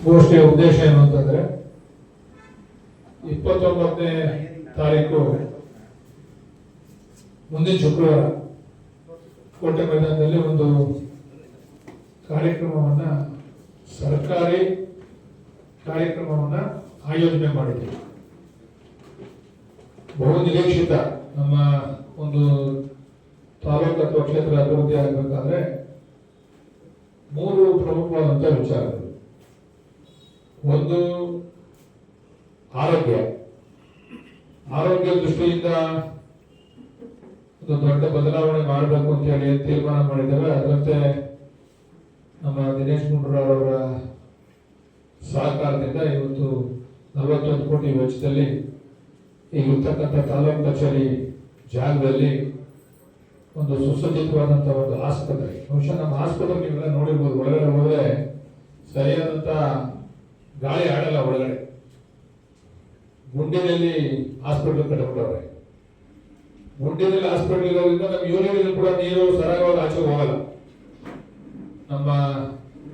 ಗೋಷ್ಠಿಯ ಉದ್ದೇಶ ಏನು ಅಂತಂದ್ರೆ 29ನೇ ತಾರೀಕು ಮುಂದಿನ ಶುಕ್ರವಾರ ಕೋಟೆ ಮೈದಾನದಲ್ಲಿ ಒಂದು ಕಾರ್ಯಕ್ರಮವನ್ನ ಸರ್ಕಾರಿ ಕಾರ್ಯಕ್ರಮವನ್ನ ಆಯೋಜನೆ ಮಾಡಿದ್ದೀವಿ. ಬಹು ನಿರೀಕ್ಷಿತ ನಮ್ಮ ಒಂದು ತಾಲೂಕು ಅಥವಾ ಕ್ಷೇತ್ರ ಅಭಿವೃದ್ಧಿ ಆಗಬೇಕಾದ್ರೆ 3 ಪ್ರಮುಖವಾದಂತಹ ವಿಚಾರಗಳು. ಒಂದು ಆರೋಗ್ಯ ದೃಷ್ಟಿಯಿಂದ ಒಂದು ದೊಡ್ಡ ಬದಲಾವಣೆ ಮಾಡಬೇಕು ಅಂತ ಹೇಳಿ ತೀರ್ಮಾನ ಮಾಡಿದ್ದೇವೆ. ಅದರಂತೆ ನಮ್ಮ ದಿನೇಶ್ ಗುಂಡೂರಾವ್ ಅವರ ಸಹಕಾರದಿಂದ ಇವತ್ತು 41 ಕೋಟಿ ವೆಚ್ಚದಲ್ಲಿ ಈಗಿರ್ತಕ್ಕಂಥ ತಾಲೂಕು ಕಚೇರಿ ಜಾಗದಲ್ಲಿ ಒಂದು ಸುಸಜ್ಜಿತವಾದಂತಹ ಒಂದು ಆಸ್ಪತ್ರೆ, ಬಹುಶಃ ನಮ್ಮ ಆಸ್ಪತ್ರೆ ನೀವೆಲ್ಲ ನೋಡಿರ್ಬೋದು, ಒಳಗಡೆ ಹೋದ್ರೆ ಸರಿಯಾದಂತ ಗಾಳಿ ಆಡಲ್ಲ. ಒಳಗಡೆ ಗುಂಡಿನಲ್ಲಿ ಹಾಸ್ಪಿಟಲ್ ಕಟ್ಟಿಬಿಟ್ಟವ್ರೆ. ಗುಂಡಿನಲ್ಲಿ ಹಾಸ್ಪಿಟಲ್ ಇರೋದ್ರಿಂದ ನಮ್ಮ ಯೂರಿಯಲ್ಲಿ ಕೂಡ ನೀರು ಸರಾಗವಾಗಿ ಆಚೆ ಹೋಗಲ್ಲ. ನಮ್ಮ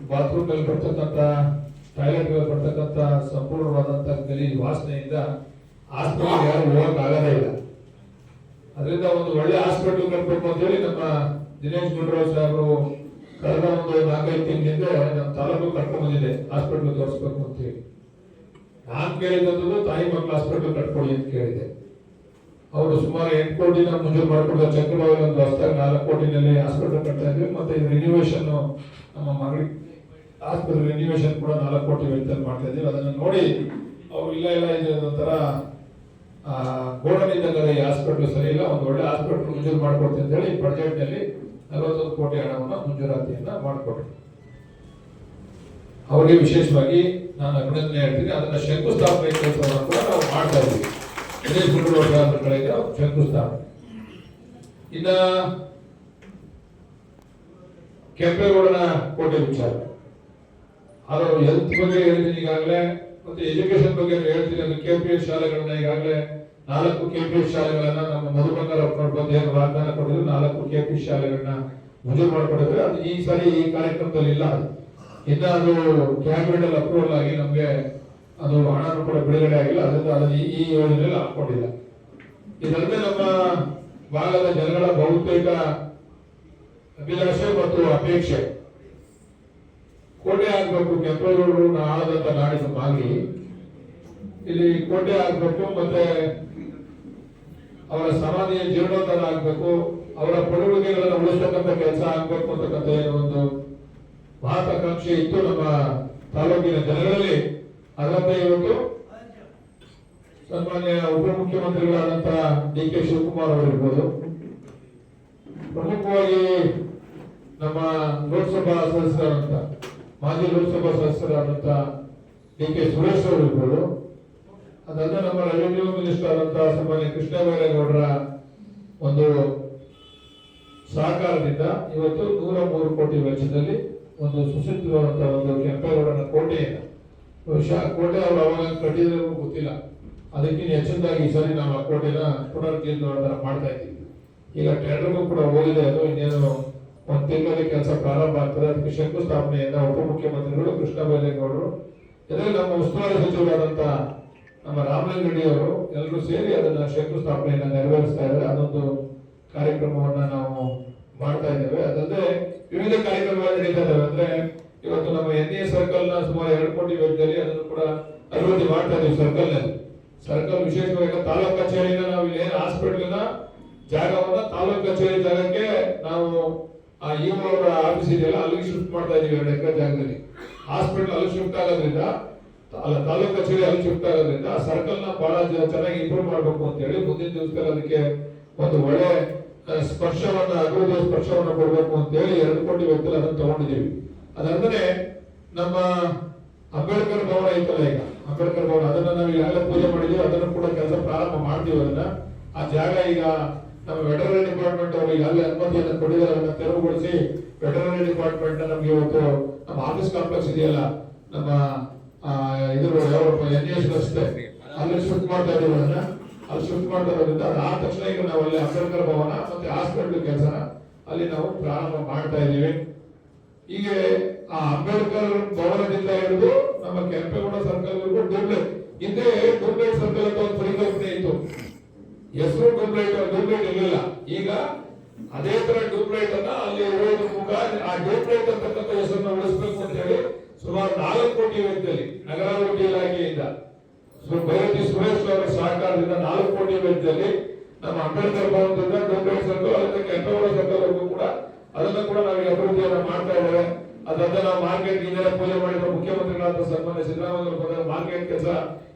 ಬಾತ್ರೂಮ್ ನಲ್ಲಿ ಬರ್ತಕ್ಕಂಥ ಟಾಯ್ಲೆಟ್ ಗಳಲ್ಲಿ ಬರ್ತಕ್ಕಂಥ ಸಂಪೂರ್ಣವಾದಂತ ಗಲೀಜು ವಾಸನೆಯಿಂದ ಹಾಸ್ಪಿಟಲ್ ಯಾರು ಹೋಗಕ್ ಆಗದೇ ಇಲ್ಲ. ಅದರಿಂದ ಒಂದು ಒಳ್ಳೆ ಹಾಸ್ಪಿಟಲ್ ಕಟ್ಟಬೇಕು ಅಂತ ಹೇಳಿ ನಮ್ಮ ದಿನೇಶ್ ಗುಂಡೂರಾವ್ ಸಾಹೇಬರು ಕಳೆದ ಒಂದು 4-5 ತಿಂಗಳಿಂದ ನಮ್ಮ ತಾಲೂಕು ಕಟ್ಕೊಂಡ್ ಬಂದಿದೆ ಹಾಸ್ಪಿಟಲ್ ತೋರಿಸ್ಬೇಕು ಅಂತ ಹೇಳಿ. ನಾನ್ ಕೇಳಿದಂಥದ್ದು ತಾಯಿ ಮಕ್ಕಳ ಹಾಸ್ಪಿಟಲ್ ಕಟ್ಕೊಳ್ಳಿ ಅಂತ ಕೇಳಿದೆ. ಅವರು ಸುಮಾರು 8 ಕೋಟಿನ ಮಂಜೂರು ಮಾಡಿಕೊಡ್ತಾರೆ. ಚಕ್ರವಾಗಿ ಒಂದು ಹೊಸದಾಗಿ 4 ಕೋಟಿನಲ್ಲಿ ಹಾಸ್ಪಿಟಲ್ ಕಟ್ತಾ ಇದ್ವಿ. ಮತ್ತೆ ರಿನ್ಯೂವೇಷನ್ ನಮ್ಮ ಮಗಳಿಗೆ ಆಸ್ಪತ್ರೆ ರಿನ್ಯೂವೇಷನ್ ಕೂಡ 4 ಕೋಟಿ ವೆಚ್ಚದಲ್ಲಿ ಮಾಡ್ತಾ ಇದ್ದೀವಿ. ಅದನ್ನು ನೋಡಿ ಅವ್ರು ಇಲ್ಲ ಇದು ಒಂಥರ ಗೋಡನ್ ಇದ್ದಂಗೆ ಈ ಹಾಸ್ಪಿಟಲ್ ಸರಿ ಇಲ್ಲ, ಒಂದು ಒಳ್ಳೆ ಹಾಸ್ಪಿಟಲ್ ಮಂಜೂರು ಮಾಡ್ಕೊಡ್ತೀವಿ ಅಂತ ಹೇಳಿ ಬಜೆಟ್ ನಲ್ಲಿ 41 ಕೋಟಿ ಹಣವನ್ನು ಮಂಜೂರಾತಿಯನ್ನ ಮಾಡಿಕೊಟ್ರು. ಅವರಿಗೆ ವಿಶೇಷವಾಗಿ ನಾನು ಅಭಿನಂದನೆ ಹೇಳ್ತೀನಿ. ಅದನ್ನ ಶಂಕುಸ್ಥಾಪನೆ ಕೆಲಸವನ್ನು ಕೂಡ ನಾವು ಮಾಡ್ತಾ ಇದ್ದೀವಿ. ದಿನೇಶ್ ಗುಂಡೂರಾವ್ ಕಡೆಗೆ ಶಂಕುಸ್ಥಾಪನೆ. ಇನ್ನ ಕೆಂಪೇಗೌಡನ ಕೋಟೆ ವಿಚಾರ, ಅದು ಹೆಲ್ತ್ ಬಗ್ಗೆ ಹೇಳಿದ್ದೀನಿ ಈಗಾಗಲೇ, ಮತ್ತೆ ಎಜುಕೇಶನ್ ಬಗ್ಗೆ ಹೇಳ್ತೀನಿ. ಅದು ಕೆಪಿಎಸ್ ಶಾಲೆಗಳನ್ನ ಈಗಾಗಲೇ 4 ಕೆಪಿಎಸ್ ಶಾಲೆಗಳನ್ನ ನಮ್ಮ ಮಧುಬಂಗಾರಪ್ಪನವ್ರು ಬಂದು ಏನು ವಾಗ್ದಾನ ಕೊಟ್ಟಿದ್ರು, 4 ಕೆಪಿಎಸ್ ಶಾಲೆಗಳನ್ನ ಮಂಜೂರು ಮಾಡಿಕೊಟ್ಟಿದ್ರೆ ಅದು ಈ ಸಾರಿ ಈ ಕಾರ್ಯಕ್ರಮದಲ್ಲಿ ಇಲ್ಲ. ಇನ್ನ ಅದು ಕ್ಯಾಬಿನೆಟ್ ಅಲ್ಲಿ ಅಪ್ರೂವಲ್ ಆಗಿ ನಮ್ಗೆ ಅದು ಹಣ ಕೂಡ ಬಿಡುಗಡೆ ಆಗಿಲ್ಲ. ಅದರಿಂದ ಅದನ್ನು ಈ ಯೋಜನೆಯಲ್ಲಿ ಹಾಕೊಂಡಿಲ್ಲ. ಇದಲ್ಲದೆ ನಮ್ಮ ಭಾಗದ ಜನಗಳ ಬಹುತೇಕ ಅಭಿಲಾಷೆ ಮತ್ತು ಅಪೇಕ್ಷೆ ಕೋಟೆ ಆಗ್ಬೇಕು. ಕೆಂಪೇಗೌಡರು ಆಳದಂತ ನಾಡಿನ ಮಾಗಿ ಇಲ್ಲಿ ಕೋಟೆ ಆಗ್ಬೇಕು, ಮತ್ತೆ ಅವರ ಸಮಾಧಿಯ ಜೀರ್ಣೋದ್ಧಾರ ಆಗ್ಬೇಕು, ಅವರ ಕೊಡುಗೆಗಳನ್ನು ಉಳಿಸ್ತಕ್ಕಂಥ ಕೆಲಸ ಆಗ್ಬೇಕು ಅಂತಕ್ಕಂಥ ಒಂದು ಮಹತ್ವಾಕಾಂಕ್ಷೆ ಇತ್ತು ನಮ್ಮ ತಾಲೂಕಿನ ಜನಗಳಲ್ಲಿ. ಅದರಂತೆ ಇವತ್ತು ಸನ್ಮಾನ್ಯ ಉಪಮುಖ್ಯಮಂತ್ರಿಗಳಾದಂತಹ ಡಿ.ಕೆ. ಶಿವಕುಮಾರ್ ಅವರಿರ್ಬೋದು, ಪ್ರಮುಖವಾಗಿ ನಮ್ಮ ಲೋಕಸಭಾ ಸದಸ್ಯರಾದಂತ ಮಾಜಿ ಲೋಕಸಭಾ ಸದಸ್ಯರಾದಂತ ಡಿ.ಕೆ. ಸುರೇಶ್ ಅವರು ಇರ್ಬೋದು, ಅದನ್ನ ನಮ್ಮ ರೆವಿನ್ಯೂ ಮಿನಿಸ್ಟರ್ ಆದಂತಹ ಸನ್ಮಾನ್ಯ ಕೃಷ್ಣ ಬೈರೇಗೌಡರ ಒಂದು ಸಹಕಾರದಿಂದ ಇವತ್ತು 103 ಕೋಟಿ ವೆಚ್ಚದಲ್ಲಿ ಒಂದು ಸುಸಜ್ಜಿತವಾದಂತಹ ಒಂದು ಕೆಂಪೇಗೌಡನ ಕೋಟೆಯನ್ನು, ಬಹುಶಃ ಕೋಟೆ ಅವರು ಅವಾಗ ಕಟ್ಟಿದ್ರು ಗೊತ್ತಿಲ್ಲ, ಅದಕ್ಕಿಂತ ಹೆಚ್ಚಿನದಾಗಿ ಈ ಸರಿ ನಾವು ಆ ಕೋಟೆನ ಪುನರ್ಜೀರ್ಣೋದ್ಧಾರ ಮಾಡ್ತಾ ಇದ್ದೀವಿ. ಈಗ ಟೆಂಡರ್ಗೂ ಕೂಡ ಹೋಗಿದೆ. ಅದು ಇನ್ನೇನು 1 ತಿಂಗಳಲ್ಲಿ ಕೆಲಸ ಪ್ರಾರಂಭ ಆಗ್ತದೆ. ಅದಕ್ಕೆ ಶಂಕುಸ್ಥಾಪನೆಯನ್ನ ಉಪಮುಖ್ಯಮಂತ್ರಿಗಳು ಕೃಷ್ಣ ಬೈರೇಗೌಡರು ಇದರಲ್ಲಿ ನಮ್ಮ ಉಸ್ತುವಾರಿ ಸಚಿವರಾದಂತ ನಮ್ಮ ರಾಮಲಿಂಗರೆಡ್ಡಿ ಅವರು ಎಲ್ಲರೂ ಸೇರಿ ಅದನ್ನ ಶಂಕುಸ್ಥಾಪನೆಯನ್ನ ನೆರವೇರಿಸ್ತಾ ಇದ್ದಾರೆ. ಅದೊಂದು ಕಾರ್ಯಕ್ರಮವನ್ನ ನಾವು ಮಾಡ್ತಾ ಇದ್ದೇವೆ. ಅದಲ್ಲದೆ ವಿವಿಧ ಕಾರ್ಯಕ್ರಮಗಳು ನಡೀತಾ ಇದ್ದಾವೆ. ಅಂದ್ರೆ ಇವತ್ತು ನಮ್ಮ NA ಸರ್ಕಲ್ ನ ಸುಮಾರು 2 ಕೋಟಿ ವೆಚ್ಚದಲ್ಲಿ ಅದನ್ನು ಕೂಡ ಅಭಿವೃದ್ಧಿ ಮಾಡ್ತಾ ಇದ್ದೀವಿ. ಸರ್ಕಲ್ ವಿಶೇಷವಾಗಿ ತಾಲೂಕು ಕಚೇರಿನ ನಾವು ಇಲ್ಲಿ ಹಾಸ್ಪಿಟಲ್ ಜಾಗವನ್ನ ತಾಲೂಕು ಕಚೇರಿ ಜಾಗಕ್ಕೆ ನಾವು ಅವರ ಆಫೀಸ್ ಇದೆಯಲ್ಲ ಅಲ್ಲಿಗೆ ಶಿಫ್ಟ್ ಮಾಡ್ತಾ ಇದೀವಿ. 2 ಎಕರೆ ಜಾಗದಲ್ಲಿ ಹಾಸ್ಪಿಟಲ್ ಅಲ್ಲಿ ಶಿಫ್ಟ್ ಆಗೋದ್ರಿಂದ, ತಾಲೂಕು ಕಚೇರಿ ಅಲ್ಲಿ ಶಿಫ್ಟ್ ಆಗೋದ್ರಿಂದ ಸರ್ಕಲ್ ನ ಬಹಳ ಚೆನ್ನಾಗಿ ಇಂಪ್ರೂವ್ ಮಾಡಬೇಕು ಅಂತ ಹೇಳಿ ಮುಂದಿನ ದಿವಸದಲ್ಲಿ ಅದಕ್ಕೆ ಒಂದು ಒಳ್ಳೆ ಸ್ಪರ್ಶವನ್ನ, ಅಭಿವೃದ್ಧಿ ಸ್ಪರ್ಶವನ್ನ ಕೊಡಬೇಕು ಅಂತ ಹೇಳಿ 2 ಕೋಟಿ ವೆಚ್ಚದಲ್ಲಿ ಅದನ್ನು ತಗೊಂಡಿದ್ದೀವಿ. ಅದಂದ್ರೆ ನಮ್ಮ ಅಂಬೇಡ್ಕರ್ ಭವನ ಐತಲ್ಲ, ಈಗ ಅಂಬೇಡ್ಕರ್ ಭವನ ಅದನ್ನ ನಾವು ಈಗಾಗಲೇ ಪೂಜೆ ಮಾಡಿದೀವಿ. ಅದನ್ನು ಕೂಡ ಕೆಲಸ ಪ್ರಾರಂಭ ಮಾಡ್ತೀವಿ. ಅದನ್ನ ಆ ಜಾಗ ಈಗ ನಮ್ಮ ವೆಟರನರಿ ಡಿಪಾರ್ಟ್ಮೆಂಟ್ ಅವರು ಈಗಾಗಲೇ ಅನುಮತಿಯನ್ನು ಕೊಟ್ಟಿದ್ದಾರೆ. ಅದನ್ನ ತೆರವುಗೊಳಿಸಿ ವೆಟರನರಿ ಡಿಪಾರ್ಟ್ಮೆಂಟ್ ನಮ್ಗೆ ಇವತ್ತು ನಮ್ಮ ಆಫೀಸ್ ಕಾಂಪ್ಲೆಕ್ಸ್ ಇದೆಯಲ್ಲ, ನಮ್ಮ ಇದ್ರ ಯಾವ NAS ರಸ್ತೆ ಅಲ್ಲಿ ಶಿಫ್ಟ್ ಮಾಡ್ತಾ ಇದೀವಿ. ಅದನ್ನ ಅಲ್ಲಿ ಶಿಫ್ಟ್ ಮಾಡ್ತಾ ಇರೋದ್ರಿಂದ ಆದ ತಕ್ಷಣ ಈಗ ನಾವು ಅಲ್ಲಿ ಅಂಬೇಡ್ಕರ್ ಭವನ ಮತ್ತೆ ಹಾಸ್ಪಿಟಲ್ ಕೆಲಸನ ಅಲ್ಲಿ ನಾವು ಪ್ರಾರಂಭ ಮಾಡ್ತಾ ಇದ್ದೀವಿ. ಹೀಗೆ ಆ ಅಂಬೇಡ್ಕರ್ ಭವನದಿಂದ ಹಿಡಿದು ನಮ್ಮ ಡೂಪ್ಲೈಟ್ ಇರಲಿಲ್ಲ. ಈಗ ಅದೇ ತರ ಡೂಪ್ಲೈಟ್ ಅನ್ನ ಅಲ್ಲಿ ಇರೋದ್ರ ಮುಖ ಆ ಡೂಪ್ಲೈಟ್ ಅಂತಕ್ಕಂಥ ಹೆಸರನ್ನ ಉಳಿಸಬೇಕು ಅಂತ ಹೇಳಿ ಸುಮಾರು 4 ಕೋಟಿ ವೆಚ್ಚದಲ್ಲಿ ನಗರಾಭಿವೃದ್ಧಿ ಇಲಾಖೆಯಿಂದ ಭೈರತಿ ಸುರೇಶ್ ಅವರ ಸಹಕಾರದಿಂದ 4 ಕೋಟಿ ವೆಚ್ಚದಲ್ಲಿ ನಮ್ಮ ಅಂಬೇಡ್ಕರ್ ಭವನದಿಂದ ಡೂಪ್ಲೈಟ್ ಸರ್ಕಲ್ ಅಲ್ಲಿಂದ ಕೆಂಪೇಗೌಡ ಸರ್ಕಲ್ ವರೆಗೂ ಕೂಡ ಅದನ್ನ ಕೂಡ ನಾವು ಅಭಿವೃದ್ಧಿಯನ್ನ ಮಾಡ್ತಾ ಇದ್ದೇವೆ. ಅದನ್ನ ನಾವು ಮಾರ್ಕೆಟ್ ಇದೆಲ್ಲ ಪೂಜೆ ಮಾಡಿದ ಮುಖ್ಯಮಂತ್ರಿಗಳಾದ ಸನ್ಮಾನ್ಯ ಸಿದ್ದರಾಮಯ್ಯ ಮಾರ್ಕೆಟ್ ಕೆಲಸ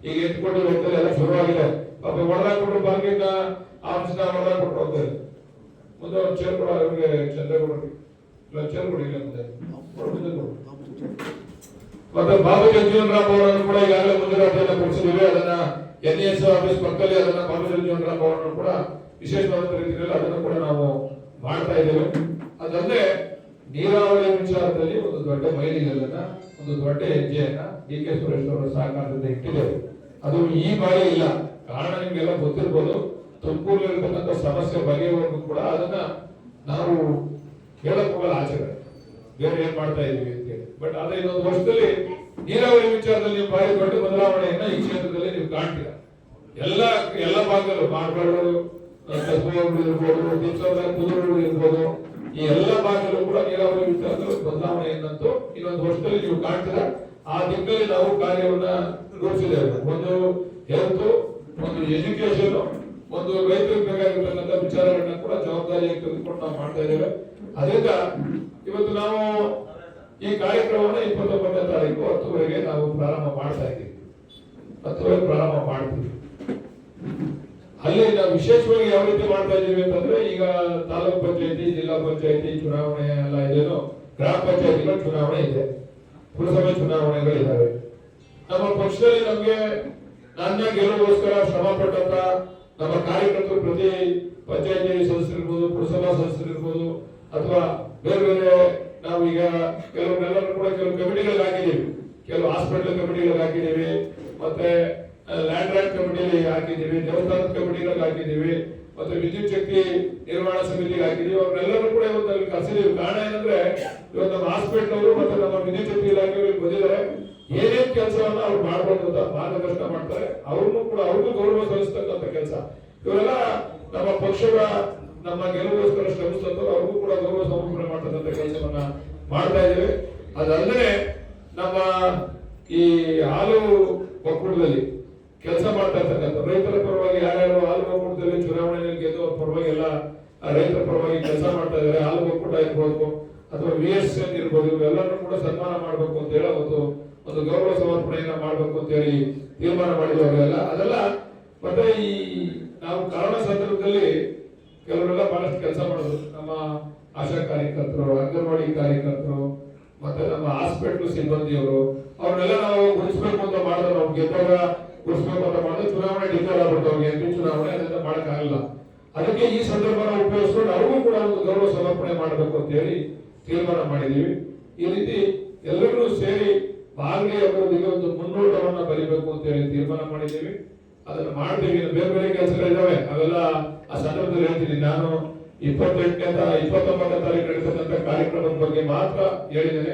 ಈಗ 8 ಕೋಟಿ ವೆಚ್ಚದಲ್ಲಿ ಎಲ್ಲ ಶುರುವಾಗಿದೆ. ಪಾಪ ಹೊಡೆದಾಕ್ಬಿಟ್ರು ಪಾರ್ಕಿಂಗ್ ಆಫೀಸ್ ಹೊಡೆದಾಕ್ಬಿಟ್ರು ಹೋಗ್ತಾರೆ. ಮುಂದೆ ಒಂದು ಚೇರ್ ಕೂಡ ಅವ್ರಿಗೆ ಚಂದ್ರಗೌಡರಿಗೆ ಚೇರ್ ಕೊಡಿ ಮುಂದೆ ಮತ್ತೆ ಬಾಬು ಜೀವನ್ ರಾಮ್ ಅವರನ್ನು ಕೂಡ ಈಗಾಗಲೇ ಮಂಜೂರಾತಿಯನ್ನು ಕೊಡಿಸಿದ್ದೀವಿ. ಅದನ್ನ NES ಆಫೀಸ್ ಪಕ್ಕದಲ್ಲಿ ಅದನ್ನ ಬಾಬು ಜೀವನ್ ರಾಮ್ ಅವರನ್ನು ಕೂಡ ವಿಶೇಷವಾದ ರೀತಿಯಲ್ಲಿ ಅದನ್ನು ಕೂಡ ನಾವು ಮಾಡ್ತಾ ಇದ್ದೇವೆ. ಅದಲ್ಲದೆ ನೀರಾವರಿ ವಿಚಾರದಲ್ಲಿ ಒಂದು ದೊಡ್ಡ ಮೈಲಿಗಲ್ಲನ್ನ ಒಂದು ದೊಡ್ಡ ಹೆಜ್ಜೆಯನ್ನ DK ಸುರೇಶ್ ಅವರ ಸಹಕಾರದಿಂದ ಇಟ್ಟಿದ್ದೇವೆ. ಅದು ಈ ಬಾರಿ ಇಲ್ಲ, ಕಾರಣ ನಿಮ್ಗೆಲ್ಲ ಗೊತ್ತಿರ್ಬೋದು. ತುಮಕೂರಿನಲ್ಲಿರ್ತಕ್ಕಂಥ ಸಮಸ್ಯೆ ಬಗೆಯವರೆಗೂ ಕೂಡ ಅದನ್ನ ನಾವು ಹೇಳಕ್ ಹೋಗಲ್ಲ, ಆಚರಣೆ ಬೇರೆ ಏನ್ ಮಾಡ್ತಾ ಇದೀವಿ ಅಂತ ಹೇಳಿ. ಬಟ್ ಆದ್ರೆ ಇನ್ನೊಂದು ವರ್ಷದಲ್ಲಿ ನೀರಾವರಿ ವಿಚಾರದಲ್ಲಿ ನೀವು ಭಾರಿ ದೊಡ್ಡ ಬದಲಾವಣೆಯನ್ನ ಈ ಕ್ಷೇತ್ರದಲ್ಲಿ ನೀವು ಕಾಣ್ತೀರಾ. ಎಲ್ಲ ಭಾಗದಲ್ಲೂ ಮಾಡ್ಬಾರ್ದು ಇರ್ಬೋದು, ಕುದುರೆ ಇರ್ಬೋದು, ಈ ಎಲ್ಲ ಭಾಗದಲ್ಲೂ ಕೂಡ ನೀರಾವರಿ ವಿಚಾರದಲ್ಲಿ ಬದಲಾವಣೆಯನ್ನಂತೂ ಇನ್ನೊಂದು ವರ್ಷದಲ್ಲಿ ನೀವು ಕಾಣ್ತೀರಾ. ಆ ದಿಕ್ಕಲ್ಲಿ ನಾವು ಕಾರ್ಯವನ್ನ ರೂಪಿಸಿದ್ದೇವೆ. ಒಂದು ಹೆಲ್ತ್, ಒಂದು ಎಜುಕೇಶನ್, ಒಂದು ರೈತರಿಗೆ ಬೇಕಾಗಿರ್ತಕ್ಕಂಥ ವಿಚಾರಗಳನ್ನ ಕೂಡ ಜವಾಬ್ದಾರಿಯಾಗಿ ತೆಗೆದುಕೊಂಡು ನಾವು ಮಾಡ್ತಾ ಇದ್ದೇವೆ. ಅದರಿಂದ ಇವತ್ತು ನಾವು ಈ ಕಾರ್ಯಕ್ರಮವನ್ನು 29ನೇ ತಾರೀಕು 10 ನಾವು ಪ್ರಾರಂಭ ಮಾಡ್ತಾ ಇದ್ದೀವಿ. 10 ಪ್ರಾರಂಭ ಮಾಡ್ತೀವಿ. ಅಲ್ಲಿ ನಾವು ವಿಶೇಷವಾಗಿ ಯಾವ ರೀತಿ ಮಾಡ್ತಾ ಇದ್ದೀವಿ ಅಂತಂದ್ರೆ, ಈಗ ತಾಲೂಕ್ ಪಂಚಾಯತಿ, ಜಿಲ್ಲಾ ಪಂಚಾಯತಿ ಚುನಾವಣೆ ಎಲ್ಲ ಇದೇನೋ, ಗ್ರಾಮ ಪಂಚಾಯತಿಗಳ ಚುನಾವಣೆ ಇದೆ, ಪುರಸಭೆ ಚುನಾವಣೆಗಳಿದ್ದಾವೆ. ನಮ್ಮ ಪಕ್ಷದಲ್ಲಿ ನಮ್ಗೆ ನನ್ನ ಗೆಲುವಿಗೋಸ್ಕರ ಶ್ರಮ ಪಟ್ಟಂತ ನಮ್ಮ ಕಾರ್ಯಕರ್ತರು, ಪ್ರತಿ ಪಂಚಾಯತಿ ಸದಸ್ಯರಿರ್ಬೋದು, ಪುರಸಭಾ ಸದಸ್ಯರಿರ್ಬೋದು, ಅಥವಾ ಬೇರೆ ಬೇರೆ ನಾವೀಗ ಕೆಲವರೆಲ್ಲರೂ ಕೂಡ ಕೆಲವು ಕಮಿಟಿಗಳಿಗೆ ಹಾಕಿದ್ದೀವಿ. ಕೆಲವು ಹಾಸ್ಪಿಟಲ್ ಕಮಿಟಿಗಳಿಗೆ ಹಾಕಿದ್ದೀವಿ, ಮತ್ತೆ ಲ್ಯಾಂಡ್ ರಾಟ್ ಕಮಿಟಿಯಲ್ಲಿ ಹಾಕಿದ್ದೀವಿ, ದೇವಸ್ಥಾನದ ಕಮಿಟಿಗಳಿಗೆ ಹಾಕಿದ್ದೀವಿ, ಮತ್ತೆ ವಿದ್ಯುತ್ ಶಕ್ತಿ ನಿರ್ವಹಣಾ ಸಮಿತಿಗೆ ಹಾಕಿದ್ದೀವಿ. ಅವ್ರನ್ನೆಲ್ಲರೂ ಕೂಡ ಇವತ್ತು ಅಲ್ಲಿ ಕರೆಸಿದ್ದೀವಿ. ಕಾರಣ ಏನಂದ್ರೆ, ಇವತ್ತು ನಮ್ಮ ಹಾಸ್ಪಿಟಲ್ ಅವರು ಮತ್ತೆ ನಮ್ಮ ವಿದ್ಯುತ್ ಶಕ್ತಿ ಇಲಾಖೆಗಳಿಗೆ ಬಂದಿದ್ದಾರೆ. ಏನೇನ್ ಕೆಲಸವನ್ನ ಅವ್ರು ಮಾಡ್ಬೋದು ಅಂತ ಮಾರ್ಗದರ್ಶನ ಮಾಡ್ತಾರೆ. ಅವ್ರಿಗೂ ಗೌರವ ಸಲ್ಲಿಸ್ತಕ್ಕಂಥ ಕೆಲಸ. ಇವರೆಲ್ಲ ನಮ್ಮ ಪಕ್ಷದ ನಮ್ಮ ಗೆಲುವಿಗೋಸ್ಕರ ಶ್ರಮಿಸ್ತಂತ ಅವ್ರಿಗೂ ಕೂಡ ಗೌರವ ಸಮರ್ಪಣೆ ಮಾಡ್ತಕ್ಕಂಥ ಕೆಲಸವನ್ನ ಮಾಡ್ತಾ ಇದ್ದೇವೆ. ಅದಲ್ಲದೆ ನಮ್ಮ ಈ ಹಾಲು ಒಕ್ಕೂಟದಲ್ಲಿ ಕೆಲಸ ಮಾಡ್ತಾ ಇರ್ತಕ್ಕಂಥ ರೈತರ ಪರವಾಗಿ ಯಾರ್ಯಾರು ಹಾಲು ಒಕ್ಕೂಟದಲ್ಲಿ ಚುನಾವಣೆಯಲ್ಲಿ ಗೆದ್ದು ಪರವಾಗಿ ಎಲ್ಲ ರೈತರ ಪರವಾಗಿ ಕೆಲಸ ಮಾಡ್ತಾ ಇದ್ದಾರೆ. ಹಾಲು ಒಕ್ಕೂಟ ಇರ್ಬೋದು ಅಥವಾ VSN ಇರ್ಬೋದು, ಇವೆಲ್ಲರೂ ಕೂಡ ಸನ್ಮಾನ ಮಾಡ್ಬೇಕು ಅಂತ ಹೇಳಿ ಒಂದು ಗೌರವ ಸಮರ್ಪಣೆಯನ್ನ ಮಾಡ್ಬೇಕು ಅಂತ ಹೇಳಿ ತೀರ್ಮಾನ ಮಾಡಿದವರೆಲ್ಲ ಅದೆಲ್ಲ. ಮತ್ತೆ ಈ ನಾವು ಕರೋನಾ ಸಂದರ್ಭದಲ್ಲಿ ಕೆಲವರೆಲ್ಲ ಬಹಳಷ್ಟು ಕೆಲಸ ಮಾಡೋದು. ನಮ್ಮ ಆಶಾ ಕಾರ್ಯಕರ್ತರು, ಅಂಗನವಾಡಿ ಕಾರ್ಯಕರ್ತರು, ಮತ್ತೆ ನಮ್ಮ ಹಾಸ್ಪಿಟಲ್ ಸಿಬ್ಬಂದಿಯವರು, ಅವ್ರನ್ನೆಲ್ಲ ನಾವು ಗುಣಿಸ್ಬೇಕು ಅಂತ ಮಾಡಿದ್ರೆ, ನಾವು ಗೆದ್ದಾಗ ಗುಣಿಸ್ಬೇಕು ಅಂತ ಮಾಡಿದ್ರೆ ಚುನಾವಣೆ ಡಿಕ್ಲೇರ್ ಆಗ್ಬಿಟ್ಟು ಅವ್ರಿಗೆ MP ಚುನಾವಣೆ ಅದನ್ನ ಮಾಡಕ್ಕಾಗಲ್ಲ. ಅದಕ್ಕೆ ಈ ಸಂದರ್ಭನ ಉಪಯೋಗಿಸ್ಕೊಂಡು ಅವ್ರಿಗೂ ಕೂಡ ಒಂದು ಗೌರವ ಸಮರ್ಪಣೆ ಮಾಡಬೇಕು ಅಂತ ಹೇಳಿ ತೀರ್ಮಾನ ಮಾಡಿದೀವಿ. ಈ ರೀತಿ ಎಲ್ಲರೂ ಸೇರಿ ಬಾಲ್ಗೆ ಅಭಿವೃದ್ಧಿಗೆ ಒಂದು ಮುನ್ನೋಟವನ್ನ ಬರೀಬೇಕು ಅಂತ ಹೇಳಿ ತೀರ್ಮಾನ ಮಾಡಿದ್ದೀವಿ. ಅದನ್ನ ಮಾಡ್ತೀವಿ. ಬೇರೆ ಬೇರೆ ಕೆಲಸಗಳಿದಾವೆ, ಅವೆಲ್ಲ ಆ ಸಂದರ್ಭದಲ್ಲಿ ಹೇಳ್ತೀನಿ. ನಾನು 29ನೇ ತಾರೀಕು ನಡೀತಕ್ಕಂಥ ಕಾರ್ಯಕ್ರಮದ ಬಗ್ಗೆ ಮಾತ್ರ ಹೇಳಿದ್ದೇನೆ.